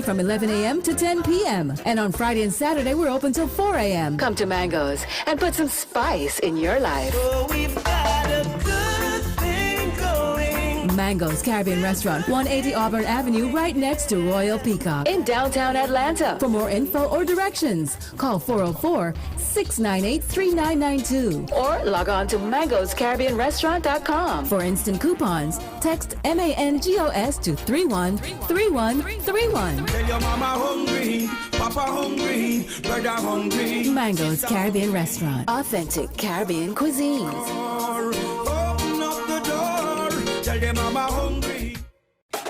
from 11 a.m. to 10 p.m. And on Friday and Saturday, we're open till 4 a.m. Come to Mango's and put some spice in your life. Oh, we've got a good thing going. Mango's Caribbean Restaurant, 180 Auburn Avenue, right next to Royal Peacock in downtown Atlanta. For more info or directions, call 404-698-3992 or log on to mangoscaribbeanrestaurant.com. For instant coupons, text MANGOS to 313131. Tell your mama hungry, papa hungry, brother hungry. Mango's Caribbean Restaurant, authentic Caribbean cuisines. Open up the door, tell your mama hungry.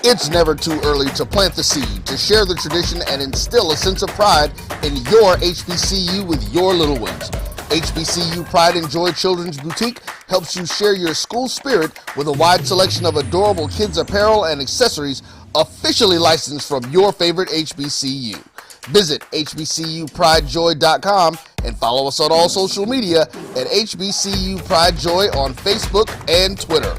It's never too early to plant the seed, to share the tradition, and instill a sense of pride in your HBCU with your little ones. HBCU Pride and Joy Children's Boutique helps you share your school spirit with a wide selection of adorable kids' apparel and accessories officially licensed from your favorite HBCU. Visit hbcupridejoy.com and follow us on all social media at HBCU Pride Joy on Facebook and Twitter.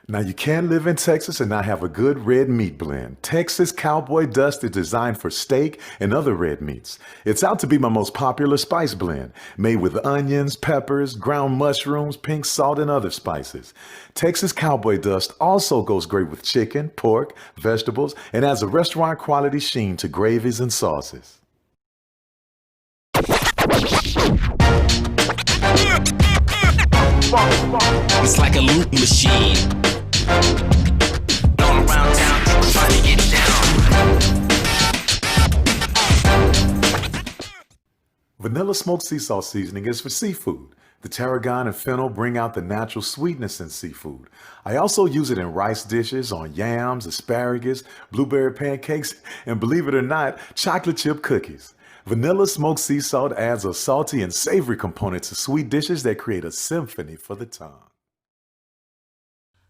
Now, you can't live in Texas and not have a good red meat blend. Texas Cowboy Dust is designed for steak and other red meats. It's out to be my most popular spice blend, made with onions, peppers, ground mushrooms, pink salt, and other spices. Texas Cowboy Dust also goes great with chicken, pork, vegetables, and adds a restaurant quality sheen to gravies and sauces. It's like a loop machine. Going around town, trying to get down. Vanilla smoked sea salt seasoning is for seafood. The tarragon and fennel bring out the natural sweetness in seafood. I also use it in rice dishes, on yams, asparagus, blueberry pancakes, and believe it or not, chocolate chip cookies. Vanilla smoked sea salt adds a salty and savory component to sweet dishes that create a symphony for the tongue.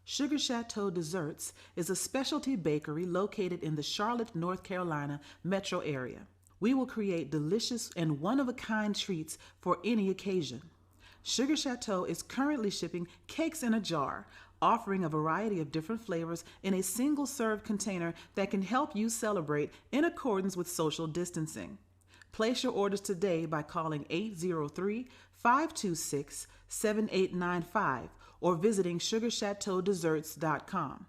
Sugar Chateau Desserts is a specialty bakery located in the Charlotte, North Carolina metro area. We will create delicious and one-of-a-kind treats for any occasion. Sugar Chateau is currently shipping cakes in a jar, offering a variety of different flavors in a single-serve container that can help you celebrate in accordance with social distancing. Place your orders today by calling 803-526-7895 or visiting sugarchateaudesserts.com.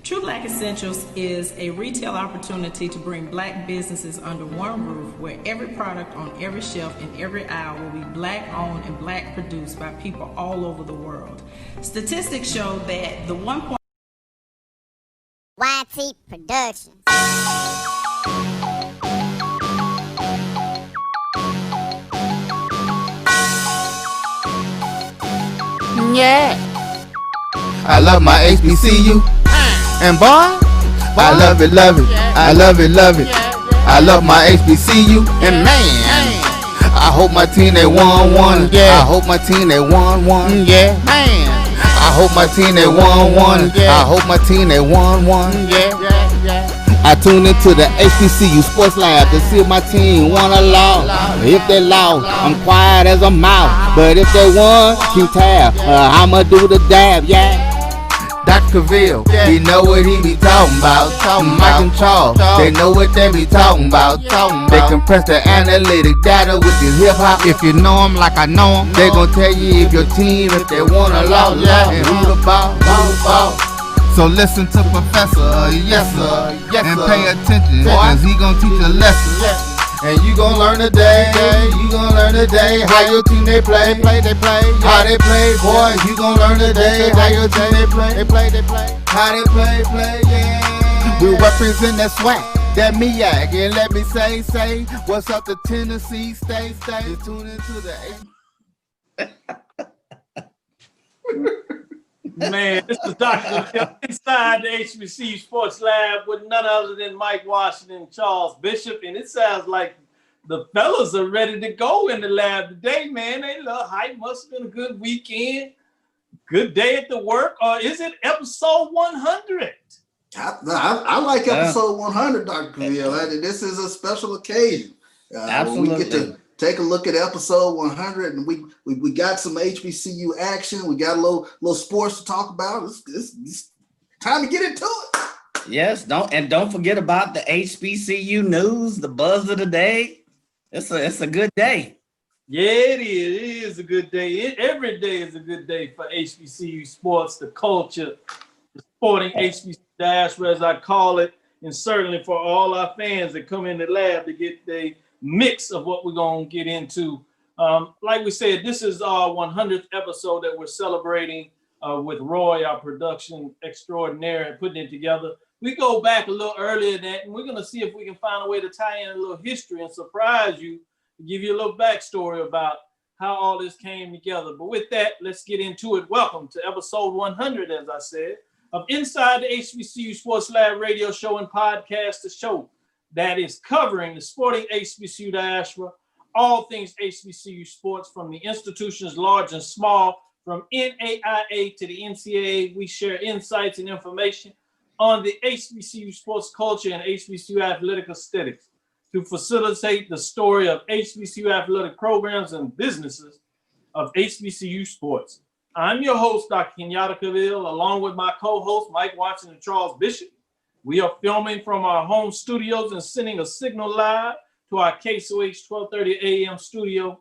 True Black Essentials is a retail opportunity to bring Black businesses under one roof where every product on every shelf in every aisle will be Black owned and Black produced by people all over the world. Statistics show that the 1. YT Productions. Yeah, I love my HBCU, and boy, I love it, I love it, I love my HBCU, and man, I hope my team they won, yeah. I hope my team they won, yeah, man. I hope my team they won, yeah. I hope my team they won, yeah. I tune into the HBCU Sports Lab to see if my team won or lost. If they lost, I'm quiet as a mouse. But if they won, keep tab. I'ma do the dab, yeah. Dr. Cavil, he know what he be talking about. Mike and Charles, they know what they be talking about. They compress the analytic data with the hip hop. If you know them like I know them, they gon' tell you if your team, if they won or lost, and who the ball. So listen to Professor, yes sir, and pay attention, cause he gon' teach a lesson. And you gon' learn today, how your team they play, how they play, boy, you gon' learn today, how your team they play, how they play, yeah. We represent that swag, that MEAC, and let me say, what's up to Tennessee, stay, just tune into the Man, this is Dr. inside the HBCU Sports Lab with none other than Mike Washington and Charles Bishop. And it sounds like the fellas are ready to go in the lab today, man. They look hype. Must have been a good weekend. Good day at the work. Or is it episode 100? I like episode 100, Dr. Cavil. This is a special occasion. Absolutely. We get to take a look at episode 100, and we got some HBCU action. We got a little sports to talk about. It's time to get into it. Yes, don't forget about the HBCU news, the buzz of the day. It's a good day. Yeah, it is. It is a good day. Every day is a good day for HBCU sports, the culture, the sporting HBCU diaspora, as I call it, and certainly for all our fans that come in the lab to get the mix of what we're going to get into. Like we said, this is our 100th episode that we're celebrating with Roy, our production extraordinaire, and putting it together. We go back a little earlier than that, and we're going to see if we can find a way to tie in a little history and surprise you, give you a little backstory about how all this came together. But with that, let's get into it. Welcome to episode 100, as I said, of Inside the HBCU Sports Lab radio show and podcast, the show that is covering the sporting HBCU diaspora, all things HBCU sports, from the institutions large and small, from NAIA to the NCAA. We share insights and information on the HBCU sports culture and HBCU athletic aesthetics to facilitate the story of HBCU athletic programs and businesses of HBCU sports. I'm your host, Dr. Kenyatta Cavil, along with my co-host, Mike Watson and Charles Bishop. We are filming from our home studios and sending a signal live to our KSOH 1230 AM studio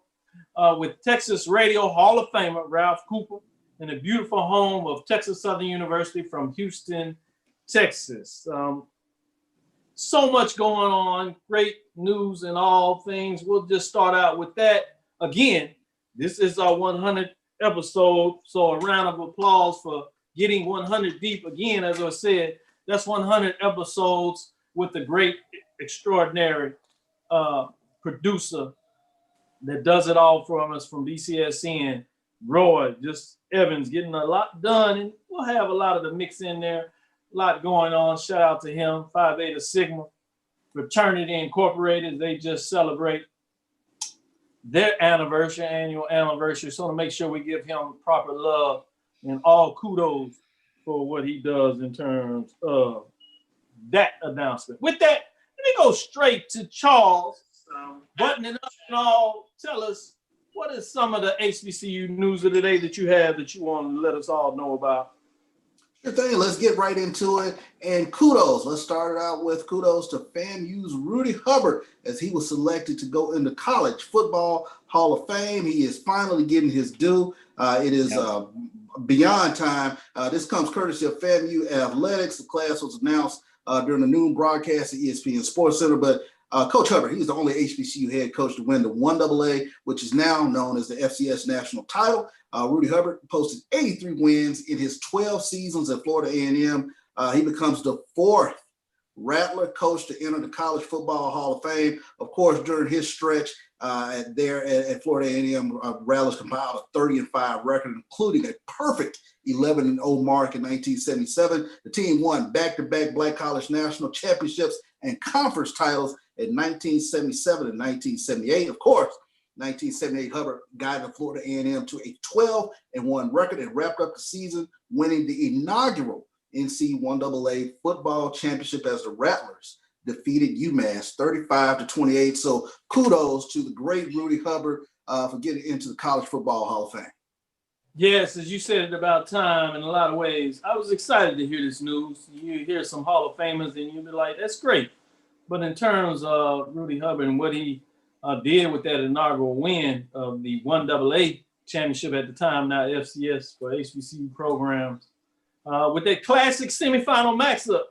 with Texas Radio Hall of Famer Ralph Cooper in the beautiful home of Texas Southern University from Houston, Texas. So much going on, great news and all things. We'll just start out with that. Again, this is our 100th episode, so a round of applause for getting 100 deep. Again, as I said, that's 100 episodes with the great, extraordinary producer that does it all for us from BCSN, Roy, just Evans, getting a lot done, and we'll have a lot of the mix in there. A lot going on. Shout out to him. Phi Beta Sigma Fraternity Incorporated. They just celebrate their annual anniversary. So to make sure we give him proper love and all kudos for what he does in terms of that announcement. With that, let me go straight to Charles, buttoning up and all. Tell us, what is some of the HBCU news of the day that you have that you want to let us all know about? Sure thing. Let's get right into it. And kudos. Let's start it out with kudos to FAMU's Rudy Hubbard as he was selected to go into College Football Hall of Fame. He is finally getting his due. It is beyond time. This comes courtesy of FAMU Athletics. The class was announced during the noon broadcast at ESPN Sports Center. But Coach Hubbard, he's the only HBCU head coach to win the 1AA, which is now known as the FCS national title. Rudy Hubbard posted 83 wins in his 12 seasons at Florida A&M. He becomes the fourth Rattler coach to enter the College Football Hall of Fame. Of course, during his stretch there at Florida A&M, Rattlers compiled a 30-5 record, including a perfect 11-0 mark in 1977. The team won back-to-back Black College National Championships and conference titles in 1977 and 1978. Of course, 1978, Hubbard guided Florida A&M to a 12-1 record and wrapped up the season winning the inaugural NC1AA football championship as the Rattlers defeated UMass 35-28. So kudos to the great Rudy Hubbard for getting into the College Football Hall of Fame. Yes, as you said, it about time in a lot of ways. I was excited to hear this news. You hear some Hall of Famers and you'll be like, that's great. But in terms of Rudy Hubbard and what he did with that inaugural win of the 1AA championship at the time, now FCS for HBCU programs, with that classic semifinal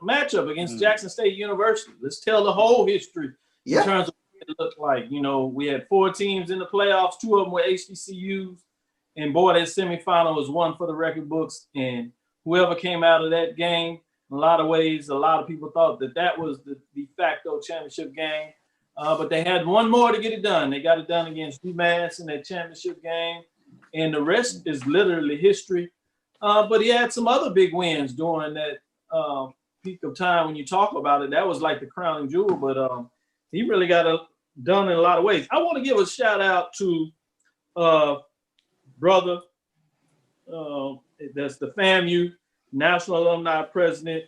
matchup against Jackson State University. Let's tell the whole history in terms of what it looked like. You know, we had 4 teams in the playoffs, 2 of them were HBCUs, and boy, that semifinal was one for the record books. And whoever came out of that game, in a lot of ways, a lot of people thought that was the de facto championship game. But they had one more to get it done. They got it done against UMass in that championship game. And the rest is literally history. But he had some other big wins during that peak of time when you talk about it. That was like the crowning jewel. But he really got it done in a lot of ways. I want to give a shout out to brother. That's the FAMU National Alumni President,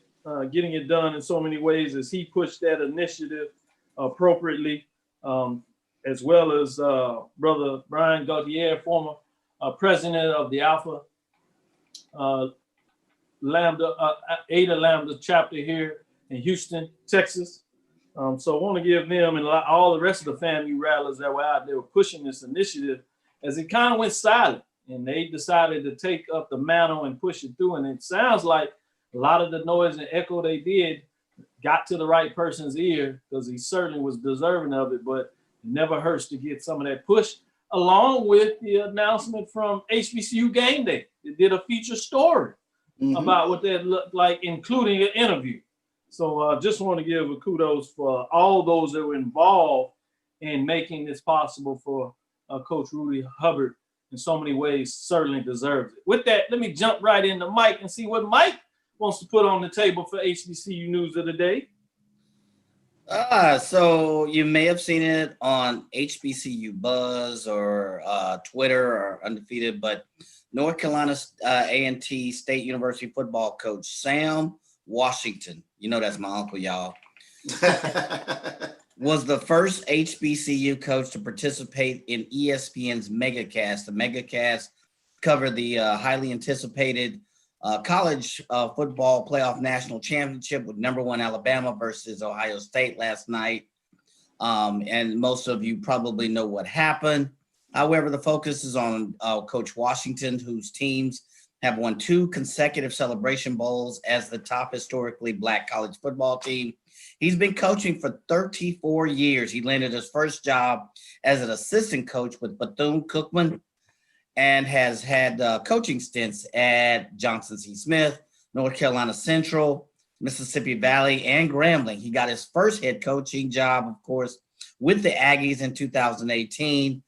getting it done in so many ways as he pushed that initiative appropriately, as well as Brother Brian Gautier, former president of the Alpha Lambda, Ada Lambda chapter here in Houston, Texas. So I want to give them and all the rest of the FAMU rallies that were out there were pushing this initiative as it kind of went silent, and they decided to take up the mantle and push it through. And it sounds like a lot of the noise and echo they did got to the right person's ear, because he certainly was deserving of it, but it never hurts to get some of that push, along with the announcement from HBCU Game Day. It did a feature story about what that looked like, including an interview. So just want to give a kudos for all those that were involved in making this possible for Coach Rudy Hubbard. In so many ways, certainly deserves it. With that, let me jump right into Mike and see what Mike wants to put on the table for HBCU News of the Day. So you may have seen it on HBCU Buzz or Twitter or Undefeated, but North Carolina A&T State University football coach Sam Washington, you know that's my uncle, y'all, was the first HBCU coach to participate in ESPN's MegaCast. The MegaCast covered the highly anticipated college football playoff national championship with #1 Alabama versus Ohio State last night. And most of you probably know what happened. However, the focus is on Coach Washington, whose teams have won 2 consecutive Celebration Bowls as the top historically Black college football team. He's been coaching for 34 years. He landed his first job as an assistant coach with Bethune-Cookman and has had coaching stints at Johnson C. Smith, North Carolina Central, Mississippi Valley, and Grambling. He got his first head coaching job, of course, with the Aggies in 2018.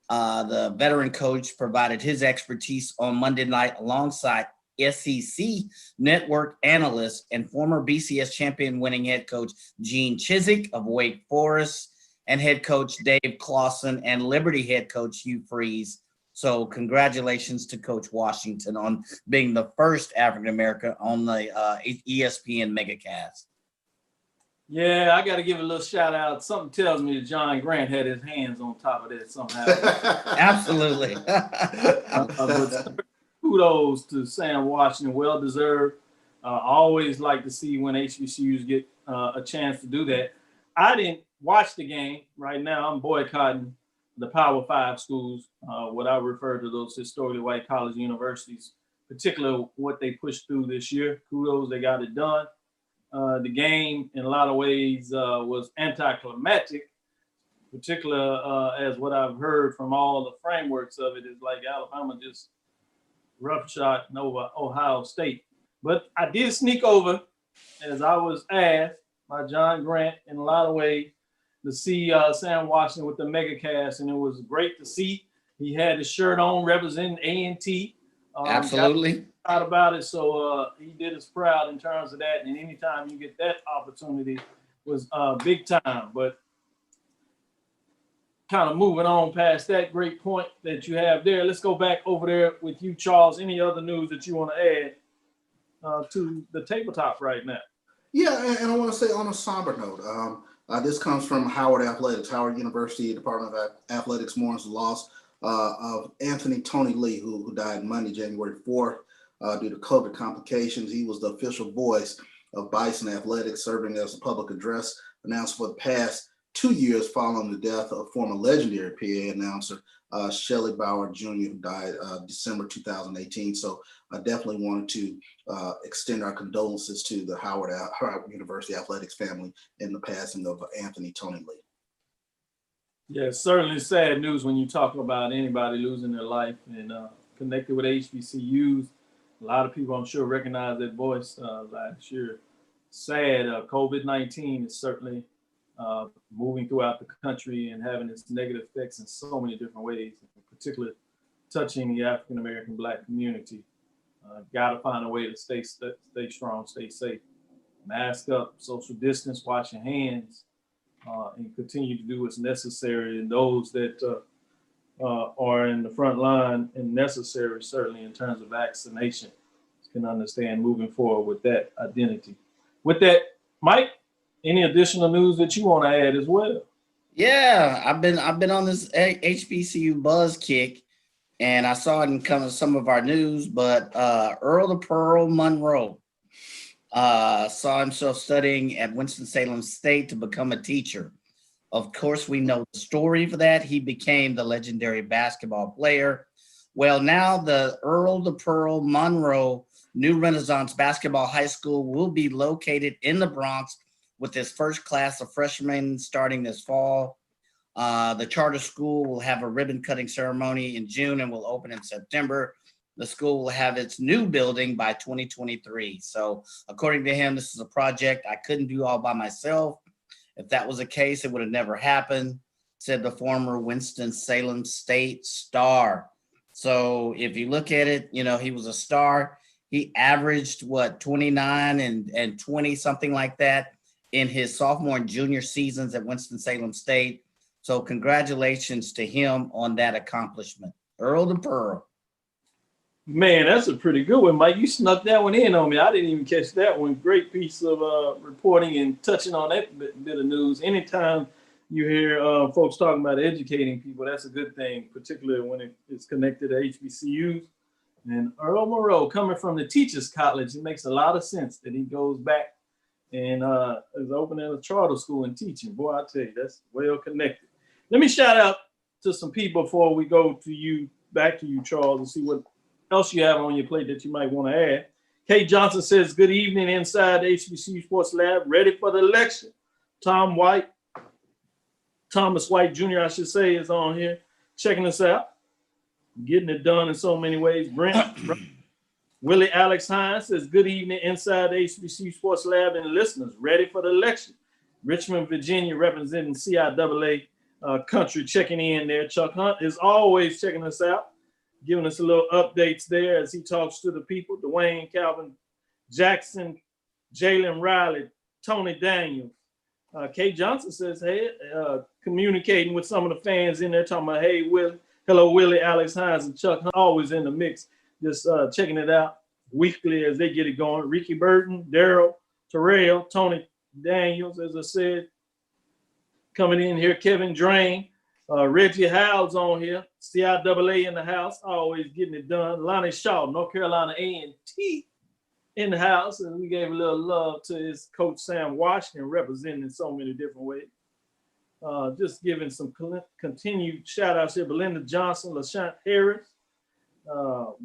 The veteran coach provided his expertise on Monday night alongside SEC network analyst and former BCS champion winning head coach Gene Chizik of Wake Forest and head coach Dave Clawson and Liberty head coach Hugh Freeze. So congratulations to Coach Washington on being the first African-American on the ESPN MegaCast. Yeah, I got to give a little shout out. Something tells me that John Grant had his hands on top of that somehow. Absolutely. Kudos to Sam Washington, well deserved. I always like to see when HBCUs get a chance to do that. I didn't watch the game. Right now, I'm boycotting the Power 5 schools, what I refer to those historically white college universities, particularly what they pushed through this year. Kudos, they got it done. The game, in a lot of ways, was anticlimactic, particularly as what I've heard from all the frameworks of it is like Alabama just roughshod over Ohio State. But I did sneak over, as I was asked by John Grant, in a lot of ways, to see Sam Washington with the MegaCast, and it was great to see. He had his shirt on representing A&T. Absolutely. Proud about it, so he did us proud in terms of that, and anytime you get that opportunity was big time. But kind of moving on past that great point that you have there, let's go back over there with you, Charles. Any other news that you want to add to the tabletop right now? Yeah, and I want to say on a somber note, this comes from Howard Athletics. Howard University Department of Athletics mourns the loss of Anthony Tony Lee, who died Monday, January 4th, due to COVID complications. He was the official voice of Bison Athletics, serving as a public address announced for the past 2 years following the death of former legendary PA announcer Shelley Bauer Jr., who died December 2018. So I definitely wanted to extend our condolences to the Howard University Athletics family in the passing of Anthony Tony Lee. Yeah, certainly sad news when you talk about anybody losing their life and connected with HBCUs. A lot of people, I'm sure, recognize that voice last year. Sad. COVID-19 is certainly moving throughout the country and having its negative effects in so many different ways, particularly touching the African-American Black community. Got to find a way to stay strong, stay safe. Mask up, social distance, wash your hands, and continue to do what's necessary. And those that are in the front line and necessary, certainly in terms of vaccination, can understand moving forward with that identity. With that, Mike, any additional news that you want to add as well? Yeah, I've been on this HBCU buzz kick, and I saw it in some of our news. But Earl the Pearl Monroe saw himself studying at Winston-Salem State to become a teacher. Of course, we know the story for that. He became the legendary basketball player. Well, now the Earl to Pearl Monroe New Renaissance Basketball High School will be located in the Bronx with its first class of freshmen starting this fall. The charter school will have a ribbon cutting ceremony in June and will open in September. The school will have its new building by 2023. So according to him, this is a project I couldn't do all by myself. If that was the case, it would have never happened, said the former Winston-Salem State star. So if you look at it, you know, he was a star. He averaged 29 and 20, something like that, in his sophomore and junior seasons at Winston-Salem State. So congratulations to him on that accomplishment. Earl to Pearl. Man, that's a pretty good one, Mike. You snuck that one in on me. I didn't even catch that one. Great piece of reporting and touching on that bit of news. Anytime you hear folks talking about educating people, that's a good thing, particularly when it's connected to HBCUs. And Earl Monroe, coming from the Teachers College, it makes a lot of sense that he goes back and is opening a charter school and teaching. Boy, I tell you, that's well connected. Let me shout out to some people before we go to you, back to you, Charles, and see what else you have on your plate that you might want to add. Kate Johnson says, good evening inside the HBCU Sports Lab, ready for the election. Thomas White Jr., I should say, is on here checking us out, getting it done in so many ways. Brent Willie Alex Hines says, good evening inside the HBCU Sports Lab and listeners, ready for the election. Richmond, Virginia, representing CIAA country, checking in there. Chuck Hunt is always checking us out, giving us a little updates there as he talks to the people. Dwayne, Calvin, Jackson, Jalen Riley, Tony Daniels. Kay Johnson says, hey, communicating with some of the fans in there, talking about, hey, hello, Willie, Alex Hines, and Chuck Hunt, always in the mix, just checking it out weekly as they get it going. Ricky Burton, Daryl, Terrell, Tony Daniels, as I said, coming in here. Kevin Drain, Reggie Howell's on here. CIAA in the house, always getting it done. Lonnie Shaw, North Carolina A&T in the house. And we gave a little love to his coach, Sam Washington, representing in so many different ways. Just giving some continued shout outs here. Belinda Johnson, LaShant Harris,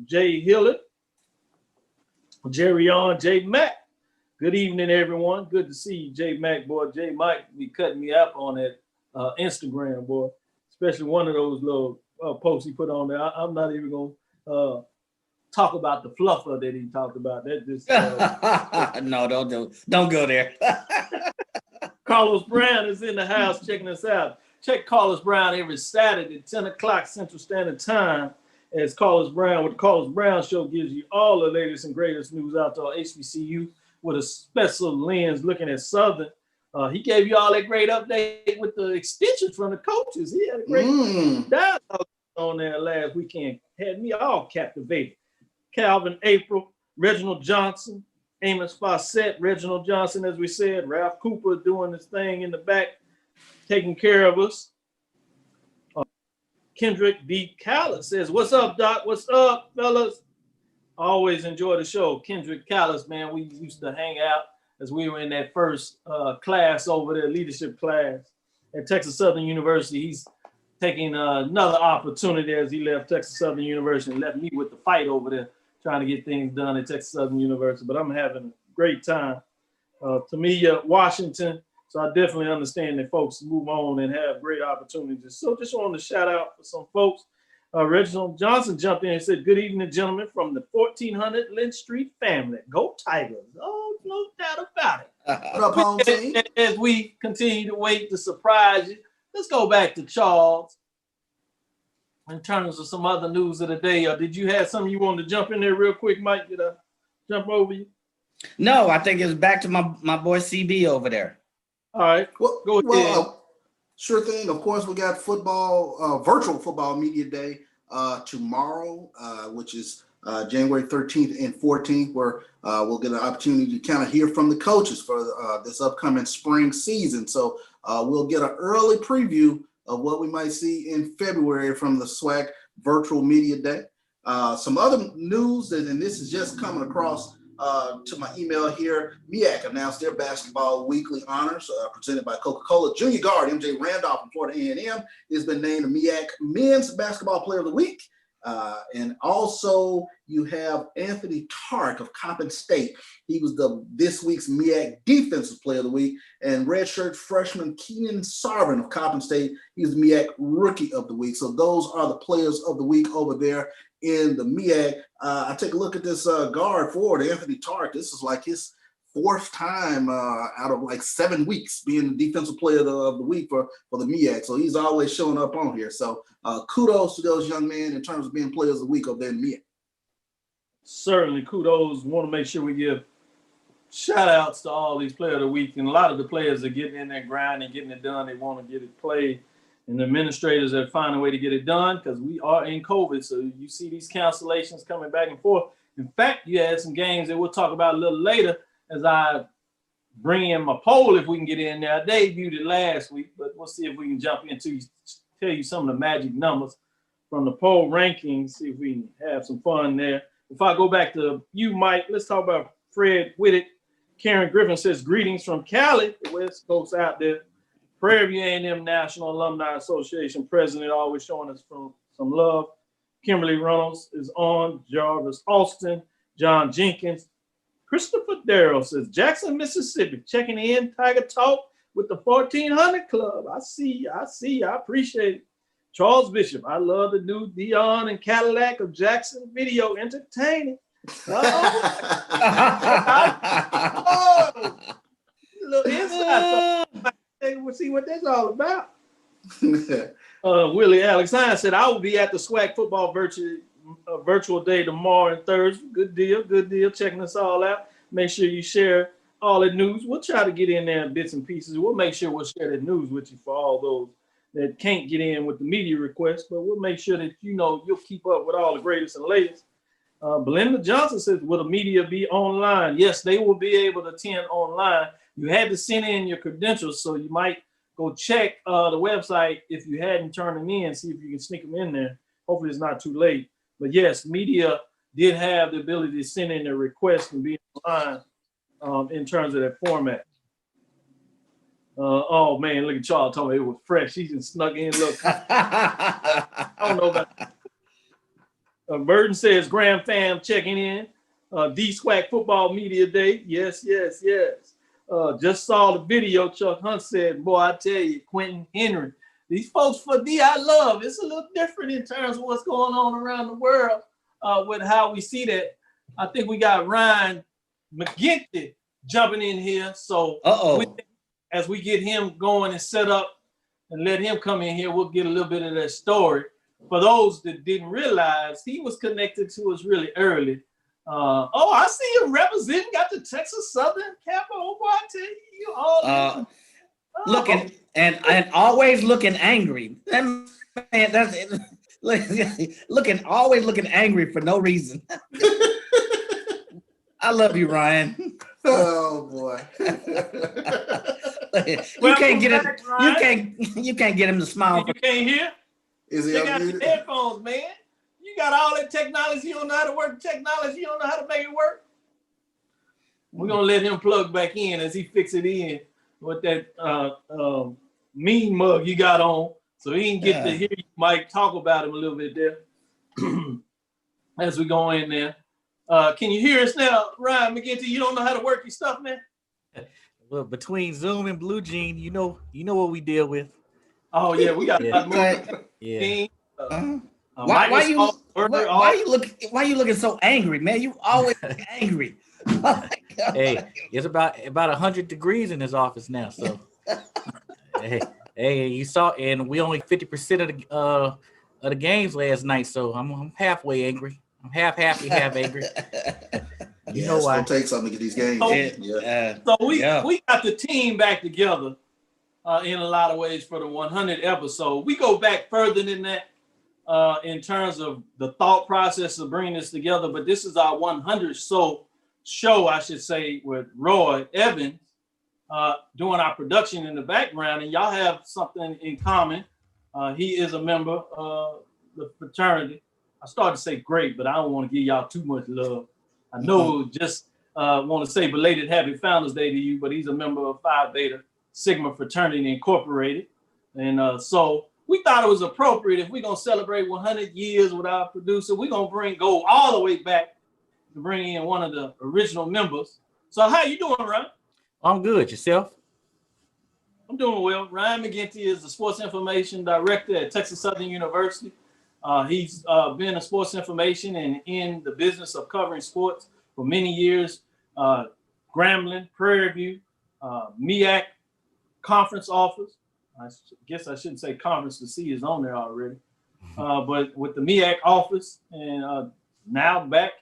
Jay Hillett, Jerry On, Jay Mack. Good evening, everyone. Good to see you, Jay Mack, boy. Jay Mike be cutting me up on that Instagram, boy. Especially one of those little posts he put on there. I'm not even gonna talk about the fluffer that he talked about. That just no, don't go there. Carlos Brown is in the house checking us out. Check Carlos Brown every Saturday at 10 o'clock Central Standard Time as Carlos Brown with the Carlos Brown Show gives you all the latest and greatest news out to HBCU with a special lens looking at Southern. He gave you all that great update with the extensions from the coaches. He had a great dialogue on there last weekend. Had me all captivated. Calvin April, Reginald Johnson, Amos Fawcett, Reginald Johnson, as we said, Ralph Cooper doing his thing in the back, taking care of us. Kendrick B. Callis says, what's up, Doc? What's up, fellas? Always enjoy the show. Kendrick Callis, man, we used to hang out as we were in that first class over there, leadership class at Texas Southern University. He's taking another opportunity as he left Texas Southern University and left me with the fight over there, trying to get things done at Texas Southern University. But I'm having a great time. Tamia Washington. So I definitely understand that folks move on and have great opportunities. So just wanted to shout out for some folks. Reginald Johnson jumped in and said, good evening, gentlemen, from the 1400 Lynch Street family. Go Tigers. Oh, no doubt about it. What up, home team? As we continue to wait to surprise you, let's go back to Charles. In terms of some other news of the day, did you have something you wanted to jump in there real quick, Mike? Did I jump over you? No, I think it's back to my boy CB over there. All right, well, go ahead. Sure thing. Of course, we got football, virtual football media day tomorrow, which is January 13th and 14th, where we'll get an opportunity to kind of hear from the coaches for this upcoming spring season. So we'll get an early preview of what we might see in February from the SWAC Virtual Media Day. Some other news, and this is just coming across to my email here. MEAC announced their basketball weekly honors presented by Coca-Cola. Junior guard MJ Randolph from Florida A&M has been named the MEAC Men's Basketball Player of the Week. And also you have Anthony Tark of Coppin State. He was this week's MEAC Defensive Player of the Week. And redshirt freshman Keenan Sarvin of Coppin State, he's the MEAC Rookie of the Week. So those are the players of the week over there in the MEAC. I take a look at this guard forward, Anthony Tark. This is like his fourth time out of like 7 weeks being the defensive player of the week for the MEAC. So he's always showing up on here. So kudos to those young men in terms of being players of the week over there in MEAC. Certainly kudos. Want to make sure we give shout outs to all these players of the week. And a lot of the players are getting in their grind and getting it done. They want to get it played. And the administrators are finding a way to get it done because we are in COVID. So you see these cancellations coming back and forth. In fact, you had some games that we'll talk about a little later as I bring in my poll if we can get in there. I debuted it last week, but we'll see if we can jump into tell you some of the magic numbers from the poll rankings, see if we can have some fun there. If I go back to you, Mike, let's talk about Fred Whittick. Karen Griffin says, greetings from Cali, the West Coast out there. Prairie View A&M National Alumni Association president, always showing us some love. Kimberly Reynolds is on. Jarvis Austin, John Jenkins. Christopher Darrell says, Jackson, Mississippi, checking in, Tiger Talk with the 1400 Club. I see, I appreciate it. Charles Bishop, I love the new Dion and Cadillac of Jackson video, entertaining. Little inside. We'll see what that's all about. Willie Alexander said, I will be at the SWAC football virtual day tomorrow and Thursday. Good deal. Checking us all out. Make sure you share all the news. We'll try to get in there in bits and pieces. We'll make sure we'll share the news with you for all those that can't get in with the media requests, but we'll make sure that you'll keep up with all the greatest and latest. Belinda Johnson says, will the media be online? Yes, they will be able to attend online. You had to send in your credentials, so you might go check the website if you hadn't turned them in, see if you can sneak them in there. Hopefully it's not too late. But yes, media did have the ability to send in their request and be online in terms of that format. Oh man, look at Charles talking about it was fresh. He just snuck in. Look, I don't know about that. Burton says, Graham fam checking in. D-SWAC football media day. Yes. Just saw the video. Chuck Hunt said, boy, I tell you, Quentin Henry, these folks for D I love. It's a little different in terms of what's going on around the world with how we see that. I think we got Ryan McGinty jumping in here. So as we get him going and set up and let him come in here, we'll get a little bit of that story. For those that didn't realize, he was connected to us really early. I see you representing, got the Texas Southern Capital. Oh, boy, I tell you all looking and always looking angry. That man, that's always looking angry for no reason. I love you, Ryan. Oh boy. You can't get him. You can't get him to smile. You can't hear? Is he Check out unmuted? the headphones, man. You got all that technology. You don't know how to work the technology. You don't know how to make it work. We're gonna let him plug back in as he fix it in with that mean mug you got on, so he can get to hear you, Mike, talk about him a little bit there as we go in there. Can you hear us now, Ryan McGinty? You don't know how to work your stuff, man? Well, between Zoom and Blue Jean, you know what we deal with. Oh yeah, we got Why you looking so angry, man? You always angry. Hey, it's about 100 degrees in this office now. So hey, you saw, and we only 50% of the games last night. So I'm halfway angry. I'm half happy, half angry. You know why? It's gonna take something to get these games. So we got the team back together in a lot of ways for the 100 episode. We go back further than that in terms of the thought process of bringing this together. But this is our 100th show, I should say, with Roy Evans doing our production in the background. And y'all have something in common. He is a member of the fraternity. I started to say great, but I don't want to give y'all too much love. I know just want to say belated Happy Founders Day to you, but he's a member of Phi Beta Sigma Fraternity Incorporated. And so we thought it was appropriate if we're going to celebrate 100 years with our producer, we're going to go all the way back to bring in one of the original members. So how you doing, Ryan? I'm good. Yourself? I'm doing well. Ryan McGinty is the Sports Information Director at Texas Southern University. He's been in sports information and in the business of covering sports for many years. Grambling, Prairie View, MEAC conference office. I guess I shouldn't say conference, the C is on there already. But with the MEAC office, and now back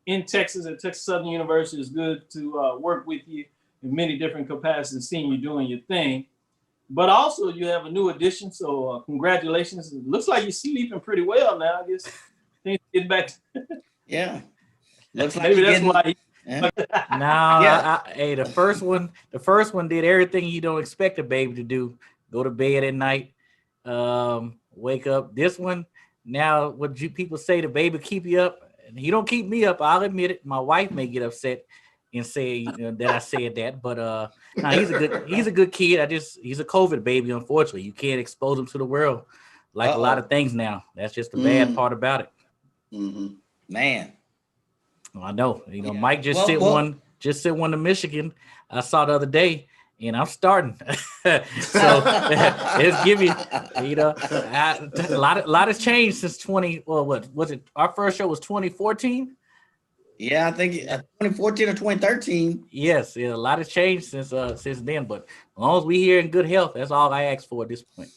in Texas at Texas Southern University, it's good to work with you in many different capacities, seeing you doing your thing. But also you have a new addition, so congratulations. It looks like you're sleeping pretty well now. I guess things getting back. Yeah. Looks like maybe that's why. Hey, the first one did everything you don't expect a baby to do. Go to bed at night, wake up. This one, now what people say, the baby keep you up. He don't keep me up. I'll admit it. My wife may get upset and say that I said that, but nah, he's a good kid. He's a COVID baby. Unfortunately, you can't expose him to the world like a lot of things now. That's just the bad part about it. Mm-hmm. Man, I know. Mike just sent one to Michigan. I saw the other day, and I'm starting. So it's giving a lot has changed since 20. Well, what was it? Our first show was 2014. Yeah, I think 2014 or 2013. Yes, a lot has changed since then. But as long as we here in good health, that's all I ask for at this point.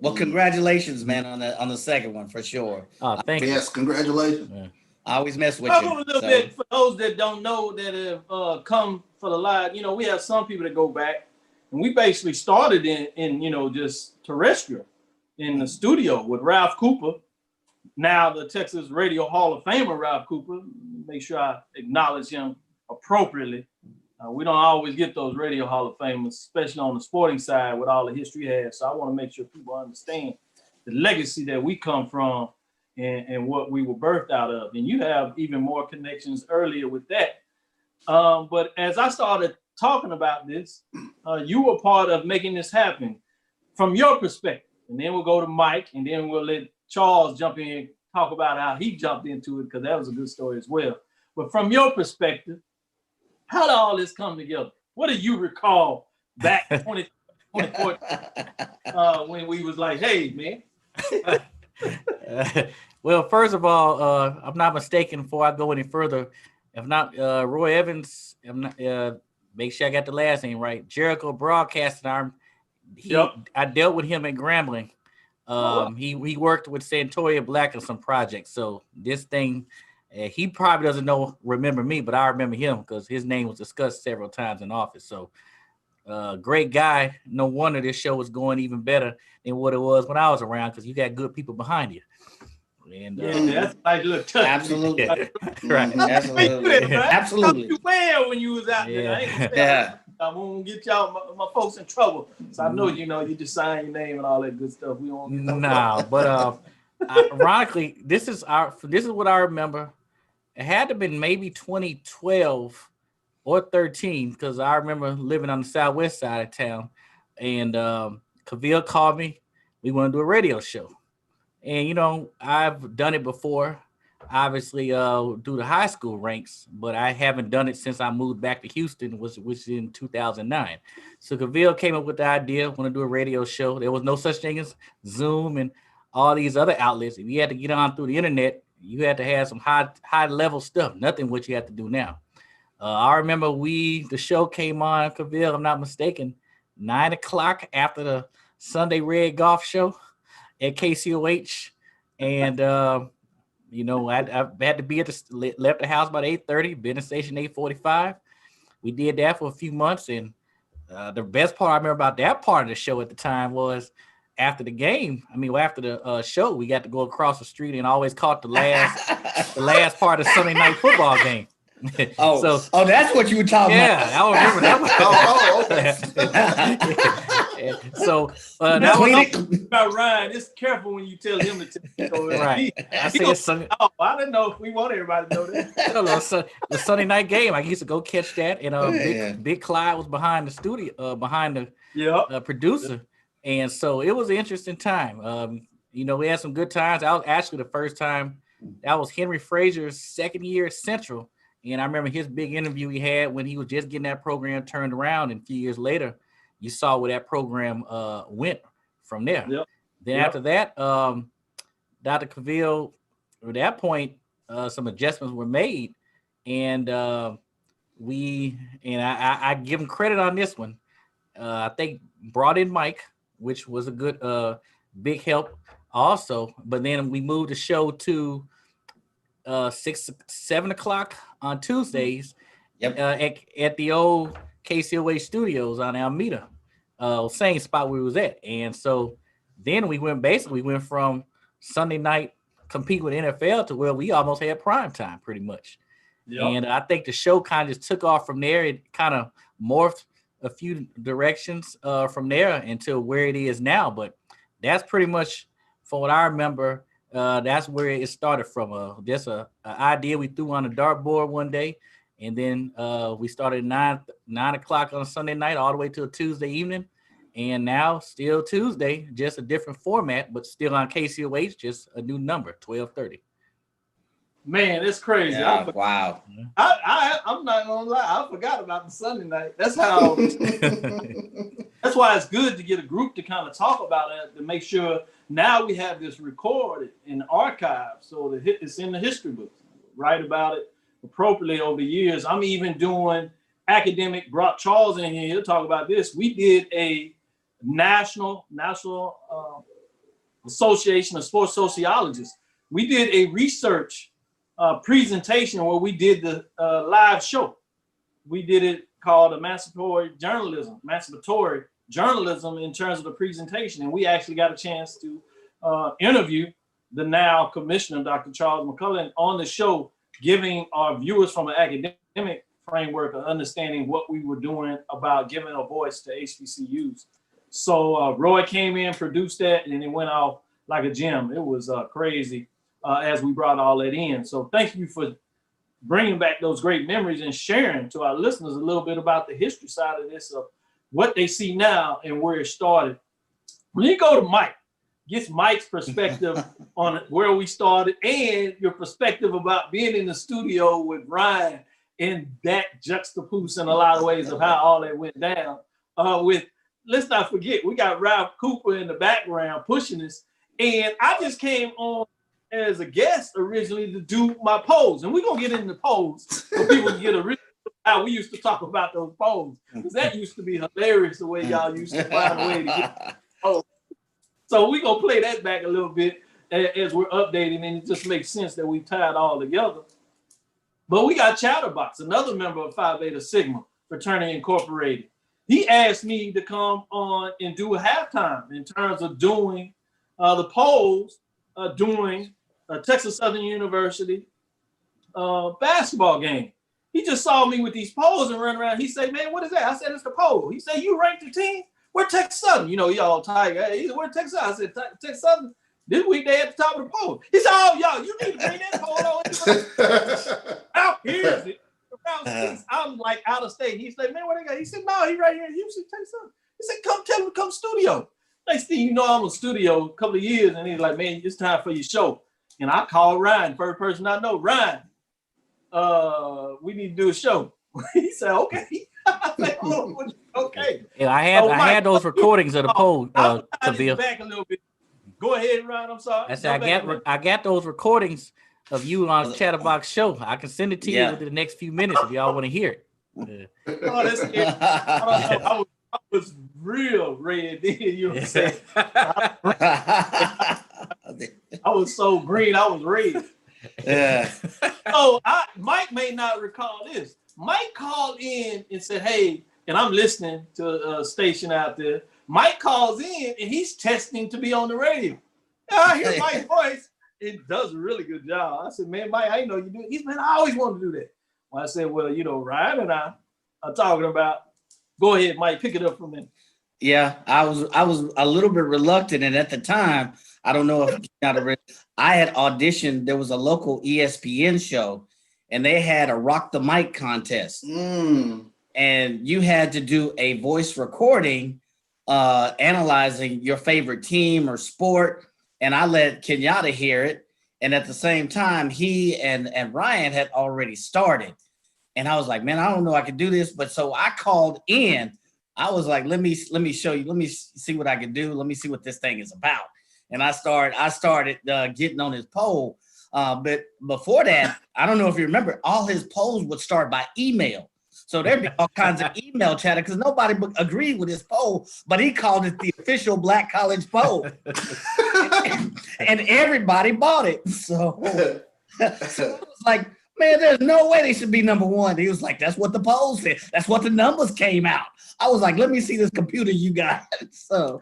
Well, congratulations, man, on the second one for sure. Oh, thank you. Yes, congratulations. Yeah. I always mess with Talk you. a little bit for those that don't know that have come for the live. We have some people that go back, and we basically started in just terrestrial in the studio with Ralph Cooper. Now the Texas Radio Hall of Famer, Ralph Cooper. Make sure I acknowledge him appropriately. We don't always get those Radio Hall of Famers, especially on the sporting side with all the history he has. So I want to make sure people understand the legacy that we come from and what we were birthed out of. And you have even more connections earlier with that. But as I started talking about this, you were part of making this happen from your perspective. And then we'll go to Mike, and then we'll let Charles jump in and talk about how he jumped into it, because that was a good story as well. But from your perspective, how did all this come together? What do you recall back in 2014 when we was like, hey, man? Well, first of all, I'm not mistaken before I go any further. If not, Roy Evans, make sure I got the last name right. Jericho Broadcasting Arm. I dealt with him at Grambling. He worked with Santoria Black on some projects. So this thing, he probably doesn't remember me, but I remember him because his name was discussed several times in office. So great guy. No wonder this show was going even better than what it was when I was around, because you got good people behind you. And that's like a touch. Absolutely. Right. Absolutely. Absolutely. You well when you was out there. I won't get y'all my folks in trouble. So I know you just sign your name and all that good stuff. We won't. But ironically, this is what I remember. It had to have been maybe 2012 or 13, because I remember living on the southwest side of town, and Cavil called me. We want to do a radio show, and I've done it before. Obviously, do the high school ranks, but I haven't done it since I moved back to Houston, which was in 2009. So Cavil came up with the idea, want to do a radio show. There was no such thing as Zoom and all these other outlets. If you had to get on through the internet, you had to have some high level stuff. Nothing what you have to do now. I remember the show came on, Cavil, I'm not mistaken, 9 o'clock after the Sunday Red Golf Show at KCOH, and I had to be left the house about 8:30, been at station 8:45. We did that for a few months, and the best part I remember about that part of the show at the time was after the game. After the show, we got to go across the street and always caught the last part of Sunday night football game. So that's what you were talking about. Yeah, I remember that. So now Tweet about Ryan, just careful when you tell him to tell right. I said Sunday. Oh, I didn't know if we want everybody to know that. No, the Sunday night game. I used to go catch that, and Big Clyde was behind the studio, behind the producer, and so it was an interesting time. We had some good times. I was actually the first time. That was Henry Frazier's second year at Central, and I remember his big interview he had when he was just getting that program turned around, and a few years later, you saw where that program went from there. Then after that, Dr. Cavil, at that point, some adjustments were made, and I give him credit on this one. I think brought in Mike, which was a good big help also. But then we moved the show to 7 o'clock on Tuesdays at the old KCOA studios on Alameda, same spot we was at. And so then we went from Sunday night compete with NFL to where we almost had prime time pretty much. And I think the show kind of just took off from there. It kind of morphed a few directions from there until where it is now. But that's pretty much, from what I remember, that's where it started from. Just an idea we threw on a dartboard one day. And then we started 9 o'clock on a Sunday night all the way till Tuesday evening. And now still Tuesday, just a different format, but still on KCOH, just a new number, 12:30. Man, it's crazy. Yeah, wow. I'm not gonna lie, I forgot about the Sunday night. That's how. That's why it's good to get a group to kind of talk about it, to make sure now we have this recorded in the archive, so that it's in the history books. Write about it appropriately over the years. I'm even doing academic. Brought Charles in here to talk about this. We did a national association of sports sociologists. We did a research presentation where we did the live show. We did it called emancipatory journalism in terms of the presentation. And we actually got a chance to interview the now commissioner, Dr. Charles McCullough, on the show, giving our viewers from an academic framework of understanding what we were doing about giving a voice to HBCUs. So Roy came in, produced that, and it went off like a gem. It was crazy as we brought all that in. So thank you for bringing back those great memories and sharing to our listeners a little bit about the history side of this, of what they see now and where it started. When you go to Mike, gets Mike's perspective on where we started and your perspective about being in the studio with Ryan, and that juxtapose in a lot of ways of how all that went down. Let's not forget, we got Ralph Cooper in the background pushing this, and I just came on as a guest originally to do my polls, and we're gonna get into polls so people can get a real how we used to talk about those polls, because that used to be hilarious the way y'all used to find a way to get polls. So we're gonna play that back a little bit as we're updating, and it just makes sense that we tie it all together. But we got Chatterbox, another member of Phi Beta Sigma Fraternity Incorporated. He asked me to come on and do a halftime in terms of doing the polls during Texas Southern University basketball game. He just saw me with these polls and run around. He said, "Man, what is that?" I said, "It's the poll." He said, "You ranked the team? Where Texas Southern?" Y'all Tiger. He said, "Where Texas Southern?" I said, "Texas Southern. This week they at the top of the poll." He said, "Oh, y'all, you need to bring that poll on." Out here's it. I'm like out of state. He said, "Man, what they got?" He said, "No, he right here in Houston, Texas Southern." He said, "Come tell him to come studio." Next thing you know, I'm in studio a couple of years, and he's like, "Man, it's time for your show." And I called Ryan, first person I know, "Ryan, we need to do a show." He said, "Okay." I said, "Oh, okay." Yeah, I had those recordings of the poll. I'll back a little bit. Go ahead, Ryan. I'm sorry. I said I got those recordings of you on Chatterbox show. I can send it to you within the next few minutes if y'all want to hear it. Oh, that's scary. I don't know. I was real red then, you know what I'm saying? I was so green, I was red. Yeah. So Mike may not recall this. Mike called in and said, "Hey," and I'm listening to a station out there. Mike calls in and he's testing to be on the radio. I hear Mike's voice. It does a really good job. I said, "Man, Mike, I didn't know you do it." He's, "Man, I always wanted to do that." Well, I said, "Well, Ryan and I are talking about." Go ahead, Mike, pick it up from there. Yeah, I was a little bit reluctant, and at the time, I don't know if I had auditioned. There was a local ESPN show, and they had a rock the mic contest, and you had to do a voice recording, analyzing your favorite team or sport. And I let Kenyatta hear it, and at the same time, he and Ryan had already started, and I was like, man, I don't know I could do this, but so I called in. I was like, let me show you. Let me see what I can do. Let me see what this thing is about. And I started getting on his poll. But before that, I don't know if you remember, all his polls would start by email. So there'd be all kinds of email chatter because nobody agreed with his poll, but he called it the official Black College poll. And everybody bought it. So it was like, man, there's no way they should be number one. He was like, that's what the poll said. That's what the numbers came out. I was like, let me see this computer you got. So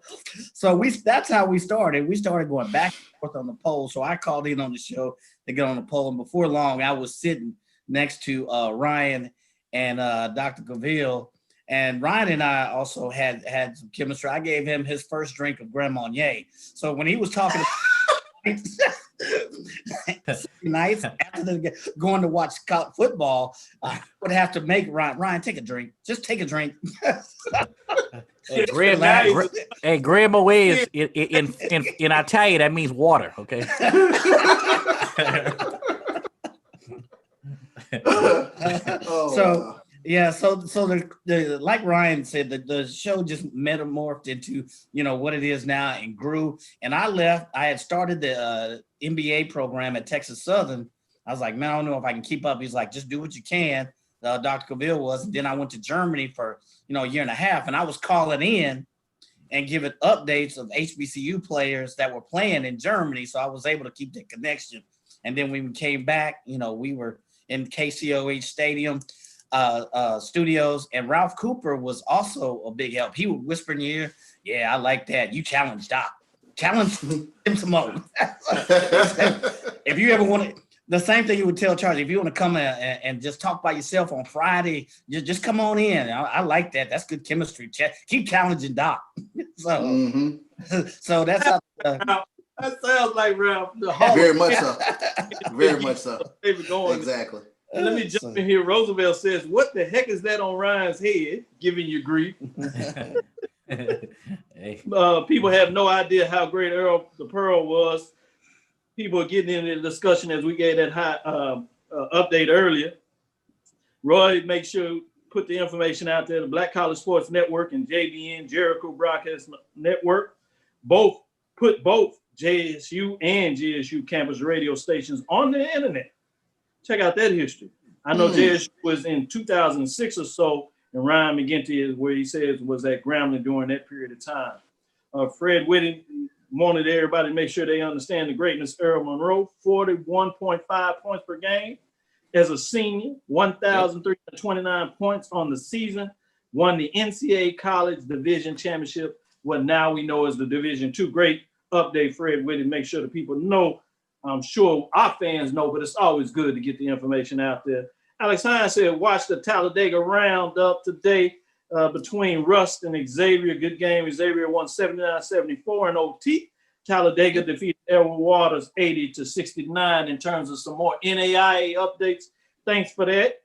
that's how we started. We started going back and forth on the poll. So I called in on the show to get on the poll. And before long, I was sitting next to Ryan and Dr. Cavil. And Ryan and I also had some chemistry. I gave him his first drink of Grand Marnier. So when he was talking nights after going to watch football, I would have to make Ryan take a drink. Just take a drink. Hey, Grand Marnier is in Italian. That means water. Okay. So the like Ryan said, the show just metamorphed into what it is now and grew. And I left. I had started the MBA program at Texas Southern. I was like, man, I don't know if I can keep up. He's like, just do what you can. Dr. Cavil was. And then I went to Germany for a year and a half, and I was calling in and giving updates of HBCU players that were playing in Germany. So I was able to keep that connection. And then when we came back, we were in KCOH Stadium studios, and Ralph Cooper was also a big help. He would whisper in your ear, yeah, I like that. You challenge Doc. Challenge him some more. If you ever want to, the same thing you would tell Charles, if you want to come and just talk by yourself on Friday, just come on in. I like that. That's good chemistry. Keep challenging Doc. So that's how. That sounds like Ralph. Very much so. Very much so. Exactly. Let me jump in here. Roosevelt says, what the heck is that on Ryan's head giving you grief? People have no idea how great Earl the Pearl was. People are getting into the discussion as we gave that high update earlier. Roy, make sure put the information out there. The Black College Sports Network and JBN, Jericho Broadcast Network, put both JSU and GSU campus radio stations on the internet. Check out that history. I know JSU was in 2006 or so, and Ryan McGinty is where he says was at Grambling during that period of time. Fred Whitting wanted everybody to make sure they understand the greatness of Earl Monroe, 41.5 points per game. As a senior, 1,329 points on the season, won the NCAA College Division Championship, what now we know as the Division II. Great update, Fred Whitting. Make sure the people know. I'm sure our fans know, but it's always good to get the information out there. Alex Hines said, watch the Talladega roundup today between Rust and Xavier. Good game. Xavier won 79-74 in OT. Talladega defeated Edward Waters 80-69 in terms of some more NAIA updates. Thanks for that.